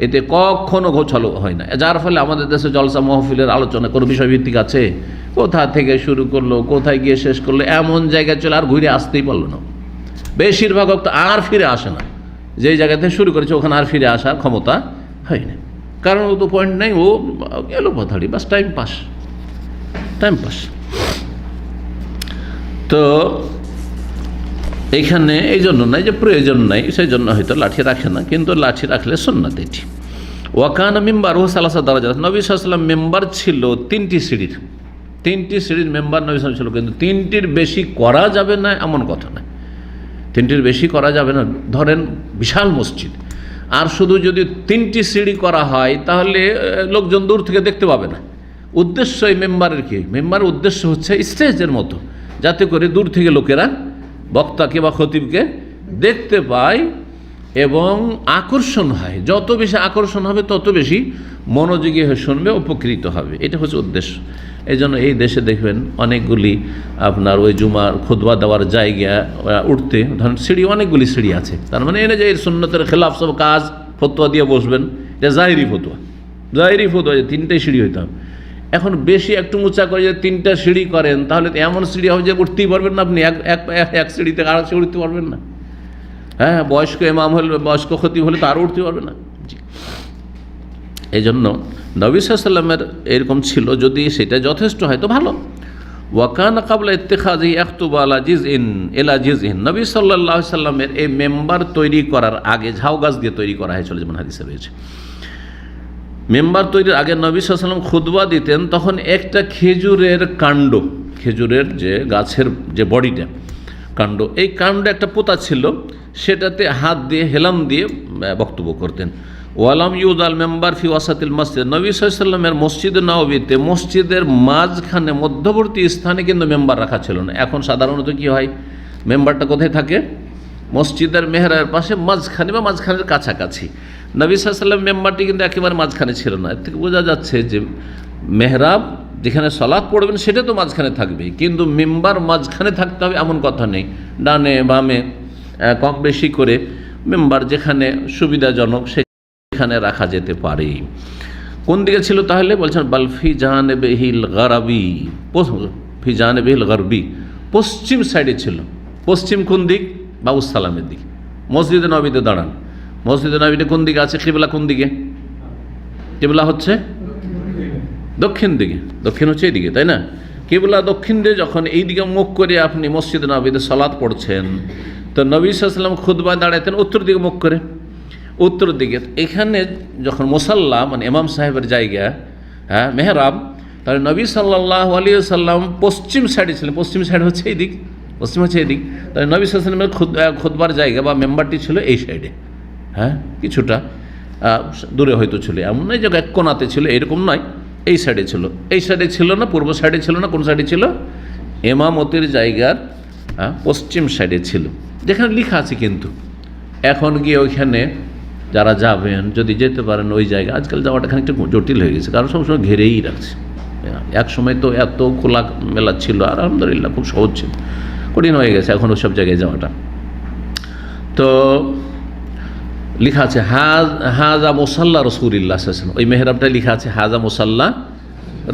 এতে কখনো গোছালো হয় না, যার ফলে আমাদের দেশে জলসা মহফিলের আলোচনা কোনো বিষয়ভিত্তিক আছে, কোথা থেকে শুরু করলো, কোথায় গিয়ে শেষ করলো, এমন জায়গায় চলে আর ঘুরে আসতেই পারলো না। বেশিরভাগ তো আর ফিরে আসে না, যেই জায়গা থেকে শুরু করেছে ওখানে আর ফিরে আসার ক্ষমতা হয় না, কারণ ও তো পয়েন্ট নেই, ও গেল পাথাড়ি, বাস টাইম পাস। তো এইখানে এই জন্য নাই যে প্রয়োজন নাই, সেই জন্য হয়তো লাঠি রাখে না, কিন্তু লাঠি রাখলে সুন্নাত এটি। ওয়াকানা মেম্বার ও সালাসা দারাজা, নবী সাল্লাল্লাহু আলাইহি ওয়াসাল্লাম মেম্বার ছিল 3টি সিঁড়ির মেম্বার নবী সাল্লাল্লাহু আলাইহি ওয়াসাল্লাম ছিল, কিন্তু 3টির বেশি করা যাবে না এমন কথা না, 3টির বেশি করা যাবে না। ধরেন বিশাল মসজিদ, আর শুধু যদি 3টি সিঁড়ি করা হয় তাহলে লোকজন দূর থেকে দেখতে পাবে না। উদ্দেশ্য এই মেম্বারের কি? মেম্বারের উদ্দেশ্য হচ্ছে স্টেজের মতো, যাতে করে দূর থেকে লোকেরা বক্তাকে বা খতিবকে দেখতে পায় এবং আকর্ষণ হয়। যত বেশি আকর্ষণ হবে তত বেশি মনোযোগী হয়ে শুনবে, উপকৃত হবে, এটা হচ্ছে উদ্দেশ্য। এই জন্য এই দেশে দেখবেন অনেকগুলি আপনার ওই জুমার খুতবা দেওয়ার জায়গা উঠতে ধরেন সিঁড়ি, অনেকগুলি সিঁড়ি আছে, তার মানে এনে যে সুন্নতের খেলাফ সব কাজ ফতোয়া দিয়ে বসবেন, এটা জাহিরি ফতোয়া যে 3টে সিঁড়ি হইতে হবে। এখন বেশি একটু উঁচা করে যদি 3টা সিঁড়ি করেন তাহলে তো এমন সিঁড়ি হবে যে উঠতেই পারবেন না আপনি, এক সিঁড়িতে আর সিঁড়ি উঠতে পারবেন না। হ্যাঁ, বয়স্ক ইমাম হলে, বয়স্ক খতিব হলে তো আরও উঠতে পারবে না। জি, এই জন্য নবী সাল্লাল্লাহু আলাইহি ওয়াসাল্লামের এরকম ছিল, যদি সেটা যথেষ্ট হয় তো ভালো। ওয়াকানা কাবলা ইত্তিখাজি ইয়াখতুবা আলা জিজইন ইলা জিজইন, নবী সাল্লাল্লাহু আলাইহি ওয়াসাল্লামের এই মেম্বার তৈরি করার আগে ঝাউ গাছ দিয়ে তৈরি করা হয়েছিল, যেমন হাদিসে রয়েছে। মেম্বার তৈরির আগে নবী সাল্লাল্লাহু আলাইহি ওয়াসাল্লাম খুতবা দিতেন, তখন একটা খেজুরের কাণ্ড, খেজুরের যে গাছের যে বডিটা কাণ্ড, এই কাণ্ডে একটা পোতা ছিল, সেটাতে হাত দিয়ে হেলাম দিয়ে বক্তব্য করতেন। ওয়ালাম ইউদ আল মেম্বার ফি ওয়াসাতিল মসজিদ, নবী সাল্লাল্লাহু আলাইহি ওয়াসাল্লামের মসজিদ নববীতে মসজিদের মাঝখানে মধ্যবর্তী স্থানে কিন্তু মেম্বার রাখা ছিল না। এখন সাধারণত কি হয়, মেম্বারটা কোথায় থাকে? মসজিদের মেহরাবের পাশে মাঝখানে বা মাঝখানের কাছাকাছি। নবী সাল্লাল্লাহু আলাইহি ওয়াসাল্লাম মেম্বারটি কিন্তু একেবারে মাঝখানে ছিল না। এর থেকে বোঝা যাচ্ছে যে মেহরাব যেখানে সালাত পড়বেন সেটা তো মাঝখানে থাকবেই, কিন্তু মেম্বার মাঝখানে থাকতে হবে এমন কথা নেই, ডানে বামে কম বেশি করে মেম্বার যেখানে সুবিধাজনক সেখানে রাখা যেতে পারে। কোন দিকে ছিল তাহলে? বলছেন বাল ফি জানিবিল গারবি, ফি জানিবিল গারবি, পশ্চিম সাইডে ছিল। পশ্চিম কোন দিক? বাবুস সালামের দিক। মসজিদে নবীতে দাঁড়ান। মসজিদে নবীতে কোন দিকে আছে? কিবলা কোন দিকে? কিবলা হচ্ছে দক্ষিণ দিকে। দক্ষিণ হচ্ছে এইদিকে, তাই না? কিবলা দক্ষিণ দিয়ে যখন এই দিকে মুখ করে আপনি মসজিদে নবীতে সালাত পড়ছেন, তো নবী সাল্লাল্লাহু আলাইহি ওয়াসাল্লাম খুতবায় দাঁড়াতেন উত্তর দিকে মুখ করে, উত্তর দিকে। এখানে যখন মুসাল্লা মানে ইমাম সাহেবের জায়গা, হ্যাঁ, মেহরাব, তাহলে নবী সাল্লাল্লাহু আলাইহি ওয়াসাল্লাম পশ্চিম সাইডে ছিলেন। পশ্চিম সাইড হচ্ছে এই দিক, পশ্চিম হচ্ছে এই দিক। তাহলে নবী সাল্লাল্লাহু আলাইহি ওয়াসাল্লামের খুতবার জায়গা বা মেম্বারটি ছিল এই সাইডে, হ্যাঁ, কিছুটা দূরে হয়তো ছিল, এমন নয় যে এক কোণাতে ছিল, এরকম নয়, এই সাইডে ছিল। এই সাইডে ছিল না, পূর্ব সাইডে ছিল না, কোন সাইডে ছিল? ইমামতির জায়গার পশ্চিম সাইডে ছিল, যেখানে লেখা আছে। কিন্তু এখন গিয়ে ওইখানে যারা যাবেন, যদি যেতে পারেন ওই জায়গায়, আজকাল যাওয়াটা খানিকটা জটিল হয়ে গেছে, কারণ সবসময় ঘেরেই রাখছে। এক সময় তো এত খোলা মেলা ছিল, আর আলহামদুলিল্লাহ খুব সহজ ছিল, কঠিন হয়ে গেছে এখন ওই সব জায়গায় যাওয়াটা। তো লেখা আছে হাজা মুসাল্লা রাসূলুল্লাহ সাল্লাল্লাহু আলাইহি ওয়াসাল্লাম, ওই মেহরাবটা লেখা আছে হাজা মুসাল্লা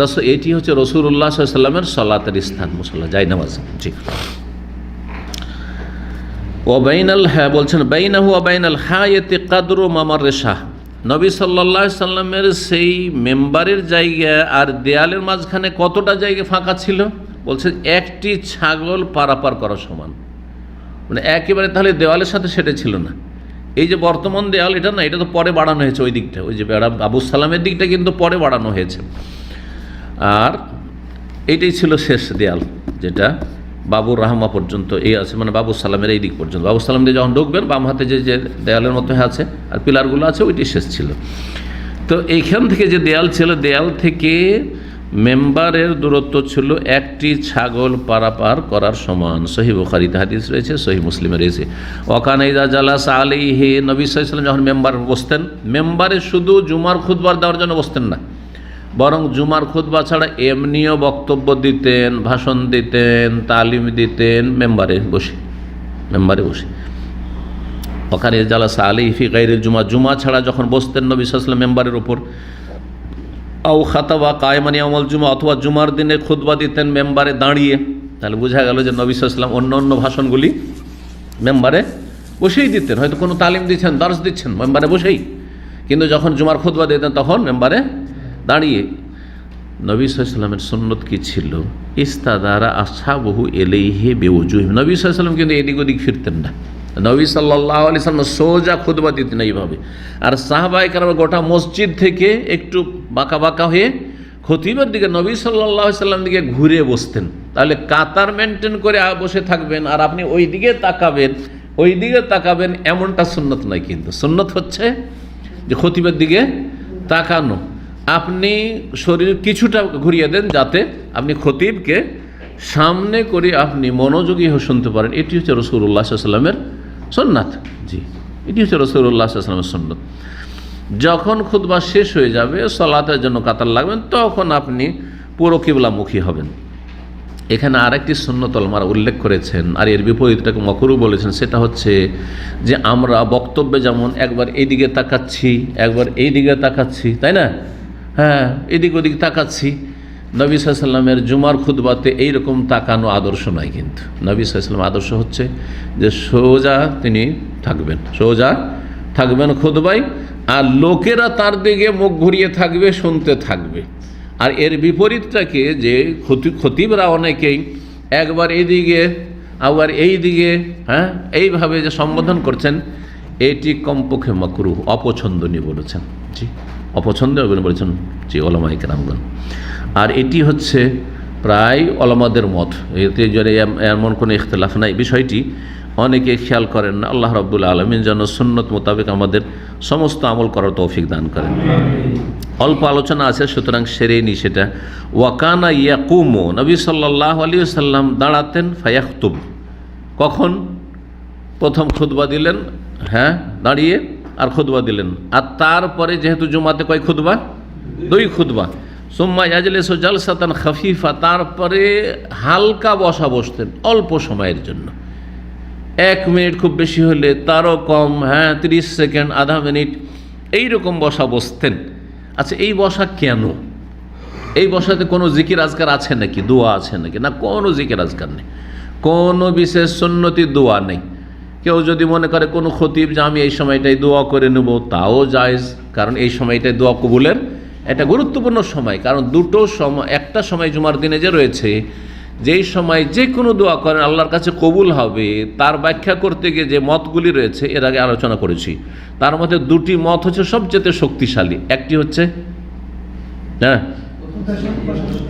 রাসূল, এটি হচ্ছে রাসূলুল্লাহ সাল্লাল্লাহু আলাইহি ওয়াসাল্লামের সালাতের স্থান, মুসাল্লা, জায় নামাজ। জি। ওয়াবাইনাল, হ্যাঁ বলছেন বাইনাহু ওয়া বাইনাল হায়াতি কাদরু মামাররে শাহ, নবী সাল্লাল্লাহু আলাইহি সাল্লামের সেই মেম্বারের জায়গা আর দেয়ালের মাঝখানে কতটা জায়গা ফাঁকা ছিল? বলছে একটি ছাগল পারাপার করা সমান। মানে একেবারে তাহলে দেওয়ালের সাথে সেটা ছিল না। এই যে বর্তমান দেয়াল, এটা না, এটা তো পরে বাড়ানো হয়েছে ওই দিকটা, ওই যে আবু সালামের দিকটা কিন্তু পরে বাড়ানো হয়েছে। আর এইটাই ছিল শেষ দেয়াল, যেটা বাবুর রাহমা পর্যন্ত এই আছে, মানে বাবু সালামের এই দিক পর্যন্ত। বাবু সালাম দিয়ে যখন ঢুকবেন, বাম হাতে যে দেয়ালের মতো আছে আর পিলারগুলো আছে, ওইটি শেষ ছিল। তো এইখান থেকে যে দেয়াল ছিল, দেয়াল থেকে মেম্বারের দূরত্ব ছিল একটি ছাগল পারাপার করার সমান। সহিহ বুখারীতে হাদিস রয়েছে, সহিহ মুসলিমে রয়েছে। ওয়াকানা ইযা জালাসা আলাইহি, নবী সাল্লাল্লাহু আলাইহি ওয়াসাল্লাম যখন মেম্বার বসতেন, মেম্বারে শুধু জুমার খুতবা দেওয়ার জন্য বসতেন না, বরং জুমার খুতবা ছাড়া এমনিও বক্তব্য দিতেন, ভাষণ দিতেন, তালিম দিতেন মেম্বারে বসে, মেম্বারে বসে। ওখানে জালাসা আলাইহি ফি গায়রিল জুমা, জুমা ছাড়া যখন বসতেন নবী সাল্লাল্লাহু আলাইহি ওয়াসাল্লাম মেম্বারের উপর, আও খাতাবা কায়মান ইয়াউমুল জুমা, অথবা জুমার দিনে খুতবা দিতেন মেম্বারে দাঁড়িয়ে। তাহলে বোঝা গেল যে নবী সাল্লাল্লাহু আলাইহি ওয়াসাল্লাম অন্য অন্য ভাষণগুলি মেম্বারে বসেই দিতেন, হয়তো কোনো তালিম দিচ্ছেন, দর্শ দিচ্ছেন মেম্বারে বসেই, কিন্তু যখন জুমার খুতবা দিতেন তখন মেম্বারে দাঁড়িয়ে। নবী সাল্লাল্লাহু আলাইহি ওয়াসাল্লামের সুন্নত কি ছিল? ইস্তাদারা আসহাবহু ইলাইহি বিউজুহিম, নবী সাল্লাল্লাহু আলাইহি ওয়াসাল্লাম কিন্তু এদিক ওদিক ফিরতেন না। নবী সাল্লাল্লাহু আলাইহি ওয়াসাল্লাম সোজা খুতবা দিতেন এইভাবে, আর সাহাবায়ে কেরাম গোটা মসজিদ থেকে একটু বাঁকা বাঁকা হয়ে খতিবের দিকে, নবী সাল্লাল্লাহু আলাইহি ওয়াসাল্লাম দিকে ঘুরে বসতেন। তাহলে কাতার মেনটেন করে বসে থাকবেন আর আপনি ওই দিকে তাকাবেন, ওই দিকে তাকাবেন, এমনটা সুন্নত নয়। কিন্তু সুন্নত হচ্ছে যে খতিবের দিকে তাকানো, আপনি শরীর কিছুটা ঘুরিয়ে দেন যাতে আপনি খতিবকে সামনে করে আপনি মনোযোগী হয়ে শুনতে পারেন। এটি হচ্ছে রাসূলুল্লাহ সাল্লাল্লাহু আলাইহি ওয়াসাল্লামের সুন্নাত। জি, এটি হচ্ছে রাসূলুল্লাহ সাল্লাল্লাহু আলাইহি ওয়াসাল্লামের সুন্নাত। যখন খুতবা শেষ হয়ে যাবে, সালাতের জন্য কাতার লাগবেন, তখন আপনি পুরো কিবলামুখী হবেন। এখানে আরেকটি সুন্নত উলামারা উল্লেখ করেছেন, আর এর বিপরীতটাকে মাকরুহ বলেছেন। সেটা হচ্ছে যে আমরা বক্তব্যে যেমন একবার এইদিকে তাকাচ্ছি, একবার এইদিকে তাকাচ্ছি, তাই না? হ্যাঁ, এদিক ওদিক তাকাচ্ছি। নবী সাল্লাল্লাহু আলাইহি ওয়াসাল্লামের জুমার খুতবাতে এইরকম তাকানো আদর্শ নয়। কিন্তু নবী সাল্লাল্লাহু আলাইহি ওয়াসাল্লাম আদর্শ হচ্ছে যে সোজা তিনি থাকবেন, সোজা থাকবেন খুতবায়, আর লোকেরা তার দিকে মুখ ঘুরিয়ে থাকবে, শুনতে থাকবে। আর এর বিপরীতটাকে যে খতিবরা অনেকেই একবার এইদিকে আবার এই দিকে, হ্যাঁ, এইভাবে যে সম্বোধন করছেন, এটি কমপক্ষে মাকরুহ, অপছন্দনীয় বলেছেন। জি, অপছন্দনীয় বলেছেন জি উলামায়ে কেরামগণ। আর এটি হচ্ছে প্রায় উলামাদের মত, এতে যদি এমন কোনো ইখতিলাফ নাই। বিষয়টি অনেকে খেয়াল করেন না। আল্লাহ রাব্বুল আলামিন যেন সুন্নত মোতাবেক আমাদের সমস্ত আমল করার তৌফিক দান করেন। অল্প আলোচনা আছে, সুতরাং সেরেই নি সেটা। ওয়াকানা ইয়াকুমু, নবী সাল্লাল্লাহু আলাইহি ওয়াসাল্লাম দাঁড়াতেন, ফায়াখতুব, কখন? প্রথম খুতবা দিলেন, হ্যাঁ, দাঁড়িয়ে, আর খুতবা দিলেন। আর তারপরে যেহেতু জুমাতে কয় খুতবা? 2 খুতবা। সুম্মা ইয়াজলিসু জালসাতান খাফিফা, তারপরে হালকা বসা বসতেন অল্প সময়ের জন্য। 1 মিনিট খুব বেশি হলে, তারও কম, 30 সেকেন্ড, আধা মিনিট, এইরকম বসা বসতেন। আচ্ছা, এই বসা কেন? এই বসাতে কোনো জিকির আজকার আছে নাকি, দোয়া আছে নাকি? না, কোনো জিকির আজকার নেই, কোনো বিশেষ সুন্নতি দোয়া নেই। কেউ যদি মনে করে কোনো খতিব যে আমি এই সময়টাই দোয়া করে নেব, তাও জায়েজ, কারণ এই সময়টাই দোয়া কবুলের একটা গুরুত্বপূর্ণ সময়। কারণ দুটো সময়, একটা সময় জুমার দিনে যে রয়েছে, যেই সময় যে কোনো দোয়া করেন আল্লাহর কাছে কবুল হবে, তার ব্যাখ্যা করতে গিয়ে যে মতগুলি রয়েছে এর আগে আলোচনা করেছি, তার মধ্যে দুটি মত হচ্ছে সবচেয়ে শক্তিশালী। একটি হচ্ছে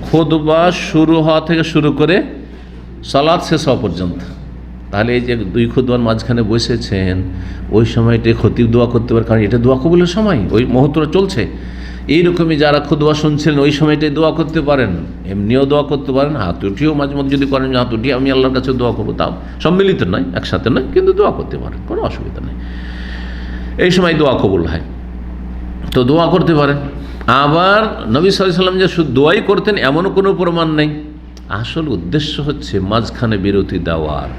খুতবা শুরু হওয়া থেকে শুরু করে সালাত শেষ হওয়া পর্যন্ত। তাহলে এই যে 2 খুতবার মাঝখানে বসেছেন, ওই সময়টাই খতিব দোয়া করতে পারে, কারণ এটা দোয়া কবুলের সময়, ওই মুহূর্তটা চলছে। এইরকমই যারা খুতবা শুনছিলেন ওই সময়টাই দোয়া করতে পারেন, এমনিও দোয়া করতে পারেন, হাত উঠিয়েও মাঝে মধ্যে যদি করেন হাত উঠিয়ে আমি আল্লাহর কাছে দোয়া করবো, তাও সম্মিলিত নয়, একসাথে নয়, কিন্তু দোয়া করতে পারেন, কোনো অসুবিধা নেই। এই সময় দোয়া কবুল হয়, তো দোয়া করতে পারেন। আবার নবী সাল্লাল্লাহু আলাইহি ওয়াসাল্লাম যে শুধু দোয়াই করতেন এমনও কোনো প্রমাণ নেই। আসল উদ্দেশ্য হচ্ছে মাঝখানে বিরতি দেওয়ার,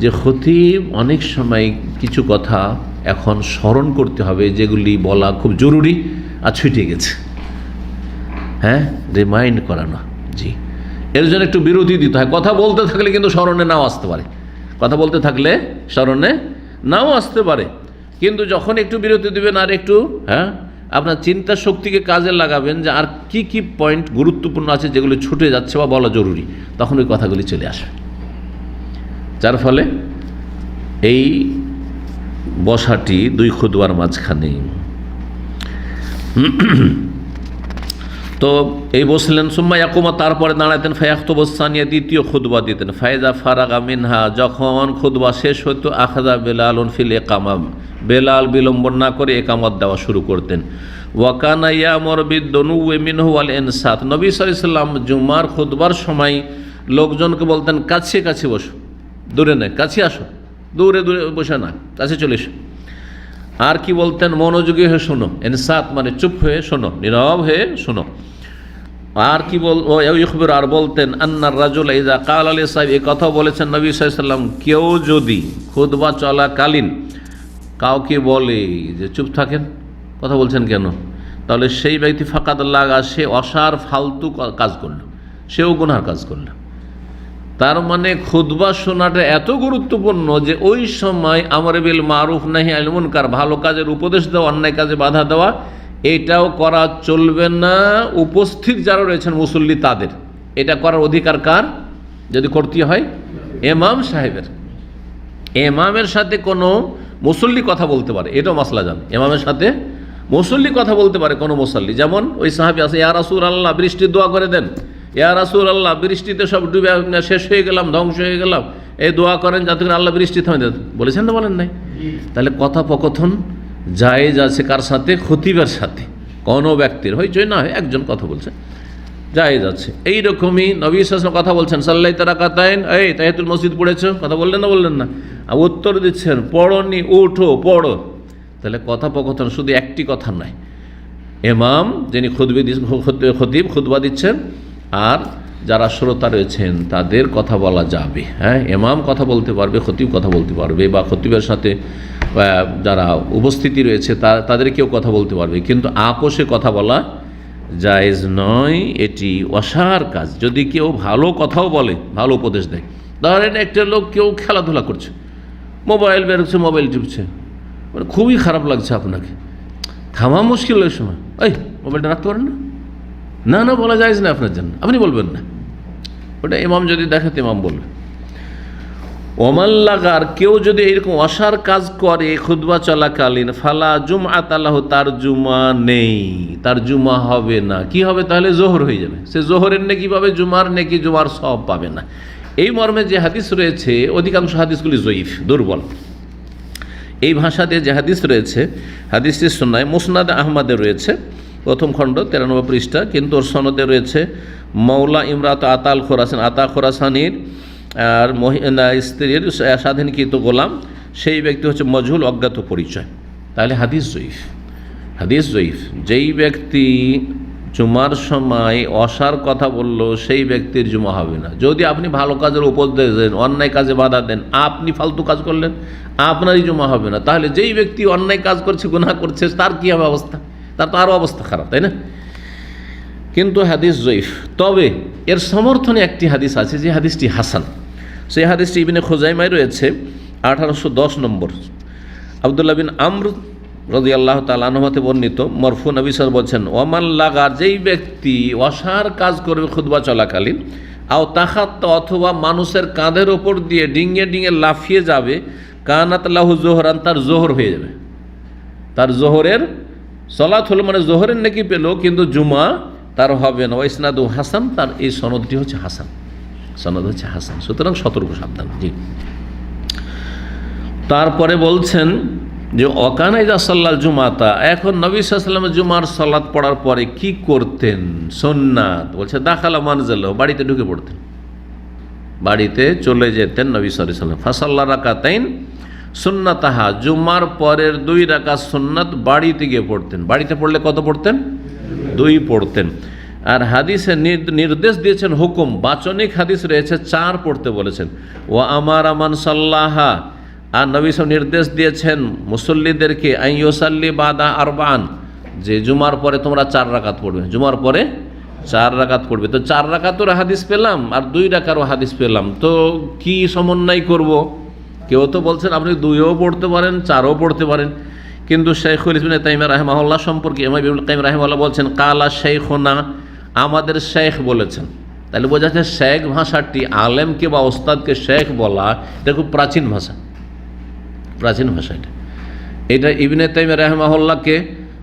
যে খতিব অনেক সময় কিছু কথা এখন স্মরণ করতে হবে যেগুলি বলা খুব জরুরি আর ছুটে গেছে, রিমাইন্ড করানো। জি, এর জন্য একটু বিরতি দিতে হয়। কথা বলতে থাকলে কিন্তু স্মরণে নাও আসতে পারে, কথা বলতে থাকলে স্মরণে নাও আসতে পারে, কিন্তু যখন একটু বিরতি দিবেন আর একটু আপনার চিন্তা শক্তিকে কাজে লাগাবেন যে আর কি কি পয়েন্ট গুরুত্বপূর্ণ আছে যেগুলো ছুটে যাচ্ছে বা বলা জরুরি, তখন ওই কথাগুলি চলে আসবে। যার ফলে এই বসাটি 2 খুতবার মাঝখানে, তো এই বসলেন। সুম্মা ইয়াকুমা, তারপরে দাঁড়াতেন। ফায়াখতুবুসানিয়া, দ্বিতীয় খুতবা দিতেন। ফায়জা ফারাগা মিনহা, যখন খুতবা শেষ হতো, আখাযা বেলালুন ফিল ইকামা, বেলাল বিলম্বন না করে একামত দেওয়া শুরু করতেন। ওয়া কানা ইয়ামুরু বিদ-দুনুওয়ি মিনহু ওয়াল ইনসাত, নবী সাল্লাল্লাহু আলাইহি ওয়াসাল্লাম জুমার খুতবার সময় লোকজনকে বলতেন কাছে কাছে বসো, দূরে নয়, কাছে আসো, দূরে দূরে বসে না, কাছে চলে এসো। আর কি বলতেন? মনোযোগী হয়ে শোনো, ইনসাত মানে চুপ হয়ে শোনো, নীরব হয়ে শোনো। আর কি ইখবির, আর বলতেন আন্নার রাজুল ইযা ক্বালা লিসাহিব, এই কথা বলেছেন নবী সাল্লাল্লাহু আলাইহি ওয়াসাল্লাম, কেউ যদি খুতবা চলাকালীন কাউকে বলে যে চুপ থাকেন, কথা বলছেন কেন, তাহলে সেই ব্যক্তি ফাকাদ লাগা, সে অসার ফালতু কাজ করলো, সেও গুনার কাজ করলো। তার মানে খুতবা শোনাটা এত গুরুত্বপূর্ণ যে ওই সময় আমর বিল মারুফ নাহি আনিল মুনকার, ভালো কাজের উপদেশ দেওয়া, অন্যায় কাজে বাধা দেওয়া, এটাও করা চলবে না। উপস্থিত যারা রয়েছেন মুসল্লি, তাদের এটা করার অধিকার কার? যদি করতে হয় ইমাম সাহেবের। ইমামের সাথে কোনো মুসল্লি কথা বলতে পারে, এটাও মাসলা জান। ইমামের সাথে মুসল্লি কথা বলতে পারে কোনো মুসল্লি, যেমন ওই সাহাবী আছে, ইয়া রাসূলুল্লাহ বৃষ্টির দোয়া করে দেন, ইয়া রাসূলুল্লাহ বৃষ্টিতে সব ডুবে শেষ হয়ে গেলাম, ধ্বংস হয়ে গেলাম, এই দোয়া করেন যাতে করে আল্লাহ বৃষ্টি থামিয়ে দেন। বলেছেন না বলেন নাই? তাহলে কথোপকথন জায়েজ আছে কার সাথে? খতিবের সাথে। কোনো ব্যক্তির হইচই না হয় একজন কথা বলছে, জায়েজ আছে। এইরকমই নবী সাল্লাল্লাহু আলাইহি ওয়াসাল্লাম কথা বলছেন, সাল্লাইতা রাকাতাইন, এই তাহিয়াতুল মসজিদ পড়েছো, কথা বললেন না বললেন না? আর উত্তর দিচ্ছেন পড়নি, উঠো পড়ো। তাহলে কথোপকথন শুধু একটি কথা নয়, ইমাম যিনি খতিব খুতবা দিচ্ছেন আর যারা শ্রোতা রয়েছেন তাদের কথা বলা যাবে। ইমাম কথা বলতে পারবে, খতিব কথা বলতে পারবে, বা খতিবের সাথে যারা উপস্থিতি রয়েছে তাদেরকেও কথা বলতে পারবে, কিন্তু আপোষে কথা বলা জায়েজ নয়, এটি অসার কাজ। যদি কেউ ভালো কথাও বলে, ভালো উপদেশ দেয়, ধরেন একটা লোক কেউ খেলাধুলা করছে, মোবাইল বেরোচ্ছে, মোবাইল টিপছে, মানে খুবই খারাপ লাগছে আপনাকে, থামা মুশকিল ওই সময়, এই মোবাইলটা রাখতে পারেন না, না না বলা যায় না আপনার জন্য, আপনি বলবেন না, ওটা ইমাম যদি দেখে তো ইমাম বলবে। ওমাল্লাগার, কেউ যদি এরকম অসার কাজ করে খুতবা চলাকালীন, ফালা জুমআত লাহু, তার জুমা নেই, তার জুমা হবে না। কি হবে তাহলে? জোহর হয়ে যাবে, সে জোহরের নেকি পাবে, জুমার নেকি জুমার সব পাবে না। এই মর্মে যে হাদিস রয়েছে, অধিকাংশ হাদিসগুলি জয়ীফ, দুর্বল। এই ভাষা দিয়ে যে হাদিস রয়েছে, হাদিসটি সুন্নাহ মুসনাদ আহমদে রয়েছে, প্রথম খণ্ড 93 পৃষ্ঠা, কিন্তু ওর সনদে রয়েছে মৌলা ইমরাত আতাল খোরাসান, আতা খোরাসানির আর স্ত্রীর স্বাধীনকৃত গোলাম, সেই ব্যক্তি হচ্ছে মজহুল, অজ্ঞাত পরিচয়। তাহলে হাদিস জয়ীফ, হাদিস জয়ীফ। যেই ব্যক্তি জুমার সময় অসার কথা বললো সেই ব্যক্তির জুমা হবে না। যদি আপনি ভালো কাজের উপদেশ দেন, অন্যায় কাজে বাধা দেন, আপনি ফালতু কাজ করলেন, আপনারই জুমা হবে না। তাহলে যেই ব্যক্তি অন্যায় কাজ করছে, গুনাহ করছে, তার কী হবে অবস্থা? তার তো আরও অবস্থা খারাপ, তাই না? কিন্তু হাদিস জয়ীফ। তবে এর সমর্থনে একটি হাদিস আছে, যে হাদিসটি হাসান। সেই হাদিসটি ইবনে খুজাইমায় রয়েছে 1810 নম্বর। আব্দুল্লাহ বিন আমর রাদিয়াল্লাহু তাআলা আনহু হতে বর্ণিত, মরফু নবী সাল্লাল্লাহু আলাইহি ওয়াসাল্লাম বলছেন, ওয়ামান লাগা, যেই ব্যক্তি অসার কাজ করবে খুতবা চলাকালীন, আও তাখাত্তা, অথবা মানুষের কাঁধের ওপর দিয়ে ডিঙে ডিঙে লাফিয়ে যাবে, কানাত লাহু জোহরান, তার জোহর হয়ে যাবে। তার জোহরের সলাত হলো, মানে জোহরের নেকি পেল, কিন্তু জুমা তার হবে না। ইসনাদু হাসান, তার এই সনদটি হচ্ছে হাসান, সনদ হচ্ছে হাসান। সুতরাং সতর্ক সাবধান। জি। তারপরে বলছেন যে অকানা ইযা সাল্লাল জুমাতা, এখন নবী সাল্লাল্লাহু আলাইহি ওয়াসাল্লাম জুমার সালাত পড়ার পরে কি করতেন? সুন্নাত, বলছে দাখালা মানজিলাহু, বাড়িতে ঢুকে পড়তেন, বাড়িতে চলে যেতেন নবী সাল্লাল্লাহু আলাইহি ওয়াসাল্লাম। ফাসাল্লা রাকাতাইন সুন্নাতাহা, জুমার পরের 2 রাকাত সুন্নাত বাড়িতে গিয়ে পড়তেন। বাড়িতে পড়লে কত পড়তেন? 2 পড়তেন। আর হাদিসে নির্দেশ দিয়েছেন হুকুম, বাচনিক হাদিস রয়েছে 4 পড়তে বলেছেন। ওয়া আমারা মান সাল্লাহা, আর নবী সাল্লাল্লাহু নির্দেশ দিয়েছেন মুসল্লিদেরকে আইয়ুসাল্লি বাদা আরবান, যে জুমার পরে তোমরা 4 রাকাত পড়বে, জুমার পরে 4 রাকাত পড়বে। তো 4 রাকাতের হাদিস পেলাম আর 2 রাকাতও হাদিস পেলাম, তো কি সমন্বয় করব? কেউ তো বলছেন আপনি 2ও পড়তে পারেন, 4ও পড়তে পারেন। কিন্তু শাইখুল ইসলাম ইবনে তাইমিয়া রাহিমাহুল্লাহ সম্পর্কে ইমাম ইবনুল কাইয়িম রাহিমাহুল্লাহ বলছেন, কালা শাইখুনা, আমাদের শেখ বলেছেন। তাহলে বোঝা যাচ্ছে শেখ ভাষাটি, আলেমকে বা ওস্তাদকে শেখ বলা, এটা খুব প্রাচীন ভাষা, প্রাচীন ভাষা। এটা ইবনে তাইমিয়া রাহিমাহুল্লাহকে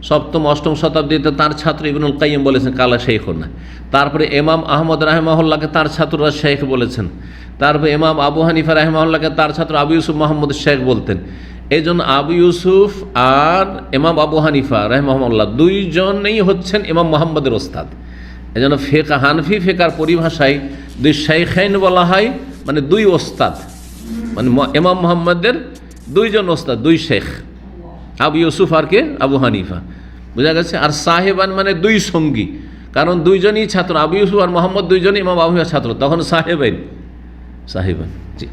7ম 8ম শতাব্দীতে তার ছাত্র ইবনুল কাইয়িম বলেছেন কালা শাইখুনা। তারপরে ইমাম আহমদ রাহিমাহুল্লাহকে তার ছাত্ররা শেখ বলেছেন। তারপরে ইমাম আবু হানিফা রাহিমাহুল্লাহকে তার ছাত্র আবু ইউসুফ মোহাম্মদ শেখ বলতেন। এই জন্য আবু ইউসুফ আর ইমাম আবু হানিফা রাহিমাহুল্লাহ 2 জনেই হচ্ছেন ইমাম মুহাম্মদের ওস্তাদ। এই জন্য ফিকহ, হানফি ফিকহার পরিভাষায় 2 শাইখাইন বলা হয়, মানে 2 ওস্তাদ, মানে ইমাম মুহাম্মদের 2 জন ওস্তাদ, 2 শেখ, আবু ইউসুফ আর কে? আবু হানিফা। বোঝা গেছে? আর সাহেবান মানে 2 সঙ্গী, কারণ 2 জনই ছাত্র, আবু ইউসুফ আর মোহাম্মদ 2 জনই ইমাম আবু হানিফার ছাত্র, তখন সাহেবান। জি।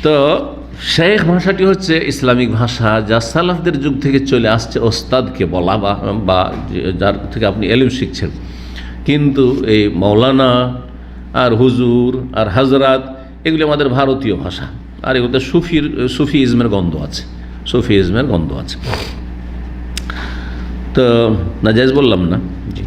তো শেখ ভাষাটি হচ্ছে ইসলামিক ভাষা, যা সালাফদের যুগ থেকে চলে আসছে ওস্তাদকে বলা, বা যার থেকে আপনি এলিম শিখছেন। কিন্তু এই মৌলানা আর হুজুর আর হাজরাত, এগুলি আমাদের ভারতীয় ভাষা, আর এগুলোতে সুফিইজমের গন্ধ আছে, সুফিইজমের গন্ধ আছে। তো নাজায়েজ বললাম না। জি।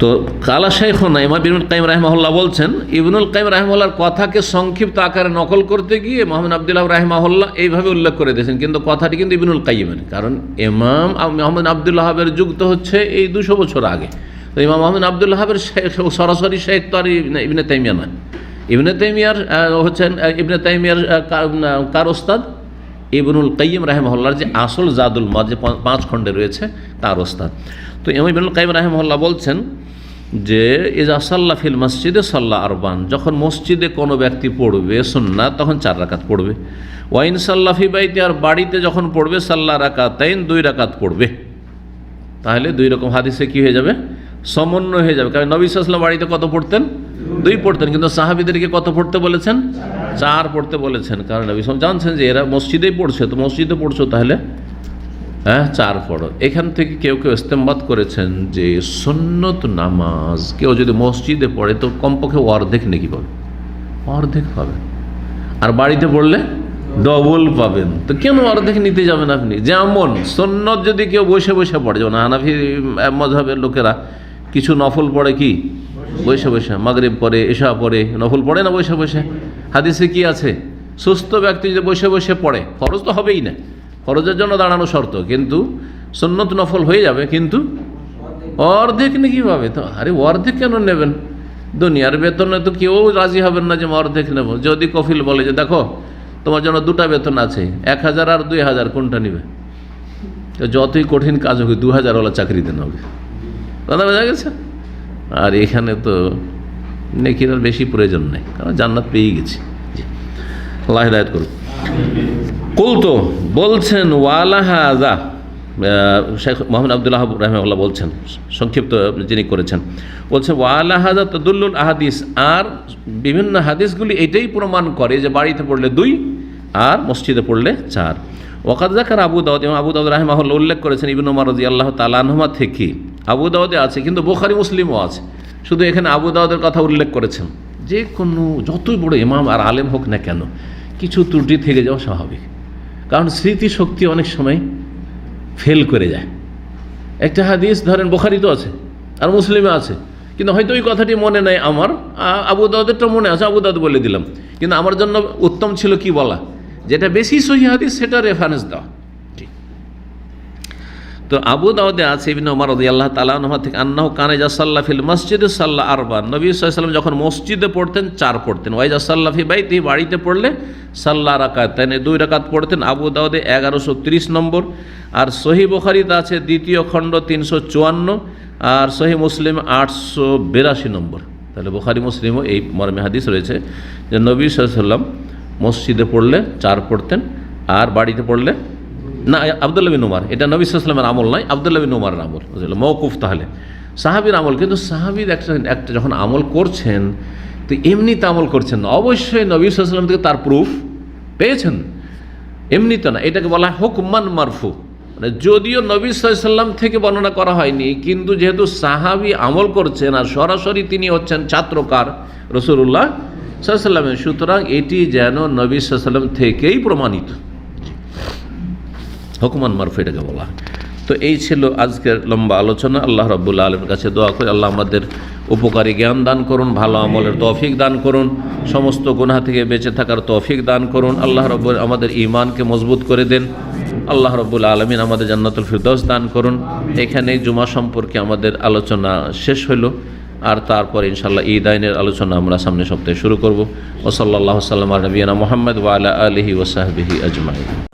তো কালা শাইখুনা, ইমাম ইবনুল কাইয়িম রাহিমাহুল্লাহ বলছেন, ইবনুল কাইয়িম রাহিমাহুল্লাহর কথাকে সংক্ষিপ্ত আকারে নকল করতে গিয়ে মোহাম্মদ আব্দুল্লাহ রাহিমাহুল্লাহ এইভাবে উল্লেখ করে দিয়েছেন, কিন্তু কথাটি কিন্তু ইবনুল কাইয়িমের, কারণ ইমাম মোহাম্মদ আব্দুল্লাহের যুগ তো হচ্ছে এই 200 বছর আগে। তো ইমাম মোহাম্মদ আব্দুল্লাহের সরাসরি শেখ তো আর ইবনে তাইমিয়া নয়। ইবনে তাইমিয়ার হচ্ছেন ইবনে তাইমিয়ার কার ওস্তাদ? ইবনুল কাইয়িম রাহিমাহুল্লাহর যে আসল জাদুল মাদ, যে 5 খণ্ডে রয়েছে, তার ওস্তাদ। তো ইমাম ইবনুল কাইয়িম রাহিমাহুল্লাহ বলছেন যে ইজা সাল্লা ফিল মসজিদে সাল্লা আরবান, যখন মসজিদে কোনো ব্যক্তি পড়বে সুন্নাত, তখন 4 রাকাত পড়বে। ওয়াইন সাল্লা ফি বাইতি, আর বাড়িতে যখন পড়বে সাল্লা রাকাতাইন, 2 রাকাত পড়বে। তাহলে 2 রকম হাদিসে কি হয়ে যাবে? সমন্বয় হয়ে যাবে। কারণ নবী সাল্লাল্লাহু আলাইহি ওয়াসাল্লাম বাড়িতে কত পড়তেন? 2 পড়তেন, কিন্তু সাহাবীদেরকে কত পড়তে বলেছেন? 4 পড়তে বলেছেন। কারণ নবী সাল্লাল্লাহু আলাইহি ওয়াসাল্লাম জানছেন যে এরা মসজিদেই পড়ছে, তো মসজিদে পড়ছো, তাহলে 4 পড়ো। এখান থেকে কেউ কেউ ইস্তেমবাদ করেছেন যে সুন্নত নামাজ কেউ যদি মসজিদে পড়ে তো কমপক্ষে অর্ধেক নেকি পাবে, অর্ধেক পাবেন, আর বাড়িতে পড়লে ডবল পাবেন। তো কেন অর্ধেক নিতে যাবেন আপনি? যেমন সুন্নত যদি কেউ বসে বসে পড়ে, যেমন হানাফি মাযহাবের লোকেরা কিছু নফল পড়ে কি বসে বসে, মাগরিব পড়ে, ইশা পড়ে, নফল পড়ে না বসে বসে। হাদিসে কি আছে? সুস্থ ব্যক্তি যদি বসে বসে পড়ে, ফরজ তো হবেই না, ফরজের জন্য দাঁড়ানো শর্ত, কিন্তু সুন্নত নফল হয়ে যাবে, কিন্তু অর্ধেক নাকি পাবে। তো আরে অর্ধেক কেন নেবেন? দুনিয়ার বেতনে তো কেউ রাজি হবেন না যে অর্ধেক নেব। যদি কফিল বলে যে দেখো তোমার জন্য 2টা বেতন আছে, 1000 আর 2000, কোনটা নিবে? তো যতই কঠিন কাজ হোক 2000 ওয়ালা চাকরিতে নেবে, কথা বোঝা গেছে? আর এখানে তো নেকির আর বেশি প্রয়োজন নেই, কারণ জান্নাত পেয়ে গেছি। আল্লাহ হিদায়াত করুন। কুলতু, বলছেন ওয়ালা হাযা, শেখ মোহাম্মদ আবদুল্লাহ রাহিমাহুল্লাহ বলছেন, সংক্ষিপ্ত যিনি করেছেন, বলছেন ওয়ালা হাযা তাদুল্লুল আহাদিস, আর বিভিন্ন হাদিসগুলি এটাই প্রমাণ করে যে বাড়িতে পড়লে 2 আর মসজিদে পড়লে 4। ওয়াকাদ যাকার আবু দাউদ, এবং আবু দাউদ রাহিমাহুল্লাহ উল্লেখ করেছেন ইবনে ওমর রাদিয়াল্লাহু তাআলা আনহুমা থেকে। আবু দাউদে আছে, কিন্তু বুখারী মুসলিমও আছে, শুধু এখানে আবু দাউদের কথা উল্লেখ করেছেন। যে কোনো যতই বড় ইমাম আর আলেম হোক না কেন, কিছু ত্রুটি থেকে যাওয়া স্বাভাবিক, কারণ স্মৃতিশক্তি অনেক সময় ফেল করে যায়। একটা হাদিস ধরেন বুখারী তো আছে আর মুসলিমে আছে, কিন্তু হয়তো ওই কথাটি মনে নেই আমার, আবু দাউদেরটা মনে আছে, আবু দাউদ বলে দিলাম, কিন্তু আমার জন্য উত্তম ছিল কি বলা, যেটা বেশি সহিহ হাদিস সেটা রেফারেন্স দেওয়া। ঠিক। তো আবু দাউদে আছে ইবনে ওমর রাদিয়াল্লাহু তাআলা আনহু থেকে আন্নাহু কানা ইযা সাল্লা ফিল মসজিদে সাল্লা আরবা, নবী সাল্লাল্লাহু আলাইহি ওয়াসাল্লাম যখন মসজিদে পড়তেন 4 পড়তেন, ওয়া ইযা সাল্লা ফি বাইতিহি, বাড়িতে পড়লে সাল্লা রাকাতাইন, 2 রাকাত পড়তেন। আবু দাউদে 1130 নম্বর, আর সহিহ বুখারীতে আছে 2য় খণ্ড 354, আর সহিহ মুসলিম 882 নম্বর। তাহলে বুখারী মুসলিমও এই মর্মে হাদিস রয়েছে যে নবী সাল্লাল্লাহু আলাইহি ওয়াসাল্লাম মসজিদে পড়লে 4 পড়তেন, আর বাড়িতে পড়লে না। আব্দুল্লাহ বিন উমর, এটা নবী সাল্লাল্লাহু আলাইহি ওয়াসাল্লামের আমল নয়, আব্দুল্লাহ বিন উমরের আমল, বুঝলেন, মওকুফ। তাহলে সাহাবীর আমল, কিন্তু সাহাবীর একটা যখন আমল করছেন তো এমনিতে আমল করছেন না, অবশ্যই নবী সাল্লাল্লাহু আলাইহি ওয়াসাল্লাম থেকে তার প্রুফ পেয়েছেন, এমনি তো না। এটাকে বলা হয় হুকমান মারফু, মানে যদিও নবী সাল্লাল্লাহু আলাইহি ওয়াসাল্লাম থেকে বর্ণনা করা হয়নি, কিন্তু যেহেতু সাহাবী আমল করছেন আর সরাসরি তিনি হচ্ছেন ছাত্রকার রাসূলুল্লাহ সাল্লাল্লাহু আলাইহি ওয়াসাল্লামের, সুতরাং এটি যেন নবী সাল্লাল্লাহু আলাইহি ওয়াসাল্লাম থেকেই প্রমাণিত, হুকমান মারফু এটাকে বলা হয়। তো এই ছিল আজকের লম্বা আলোচনা। আল্লাহ রাব্বুল আলামিনের কাছে দোয়া করি আল্লাহ আমাদের উপকারী জ্ঞান দান করুন, ভালো আমলের তৌফিক দান করুন, সমস্ত গুনাহ থেকে বেঁচে থাকার তৌফিক দান করুন। আল্লাহ রাব্বুল আমাদের ঈমানকে মজবুত করে দেন। আল্লাহ রাব্বুল আলামিন আমাদের জান্নাতুল ফিরদাউস দান করুন। এখানে জুমা সম্পর্কে আমাদের আলোচনা শেষ হলো, আর তারপর ইনশাআল্লাহ ঈদ আইনের আলোচনা আমরা সামনের সপ্তাহে শুরু করব। ওয়া সাল্লাল্লাহু সাল্লাম আলা নবিয়িনা মুহাম্মদ ওয়া আলা আলিহি ওয়া সাহবিহি আজমাইন।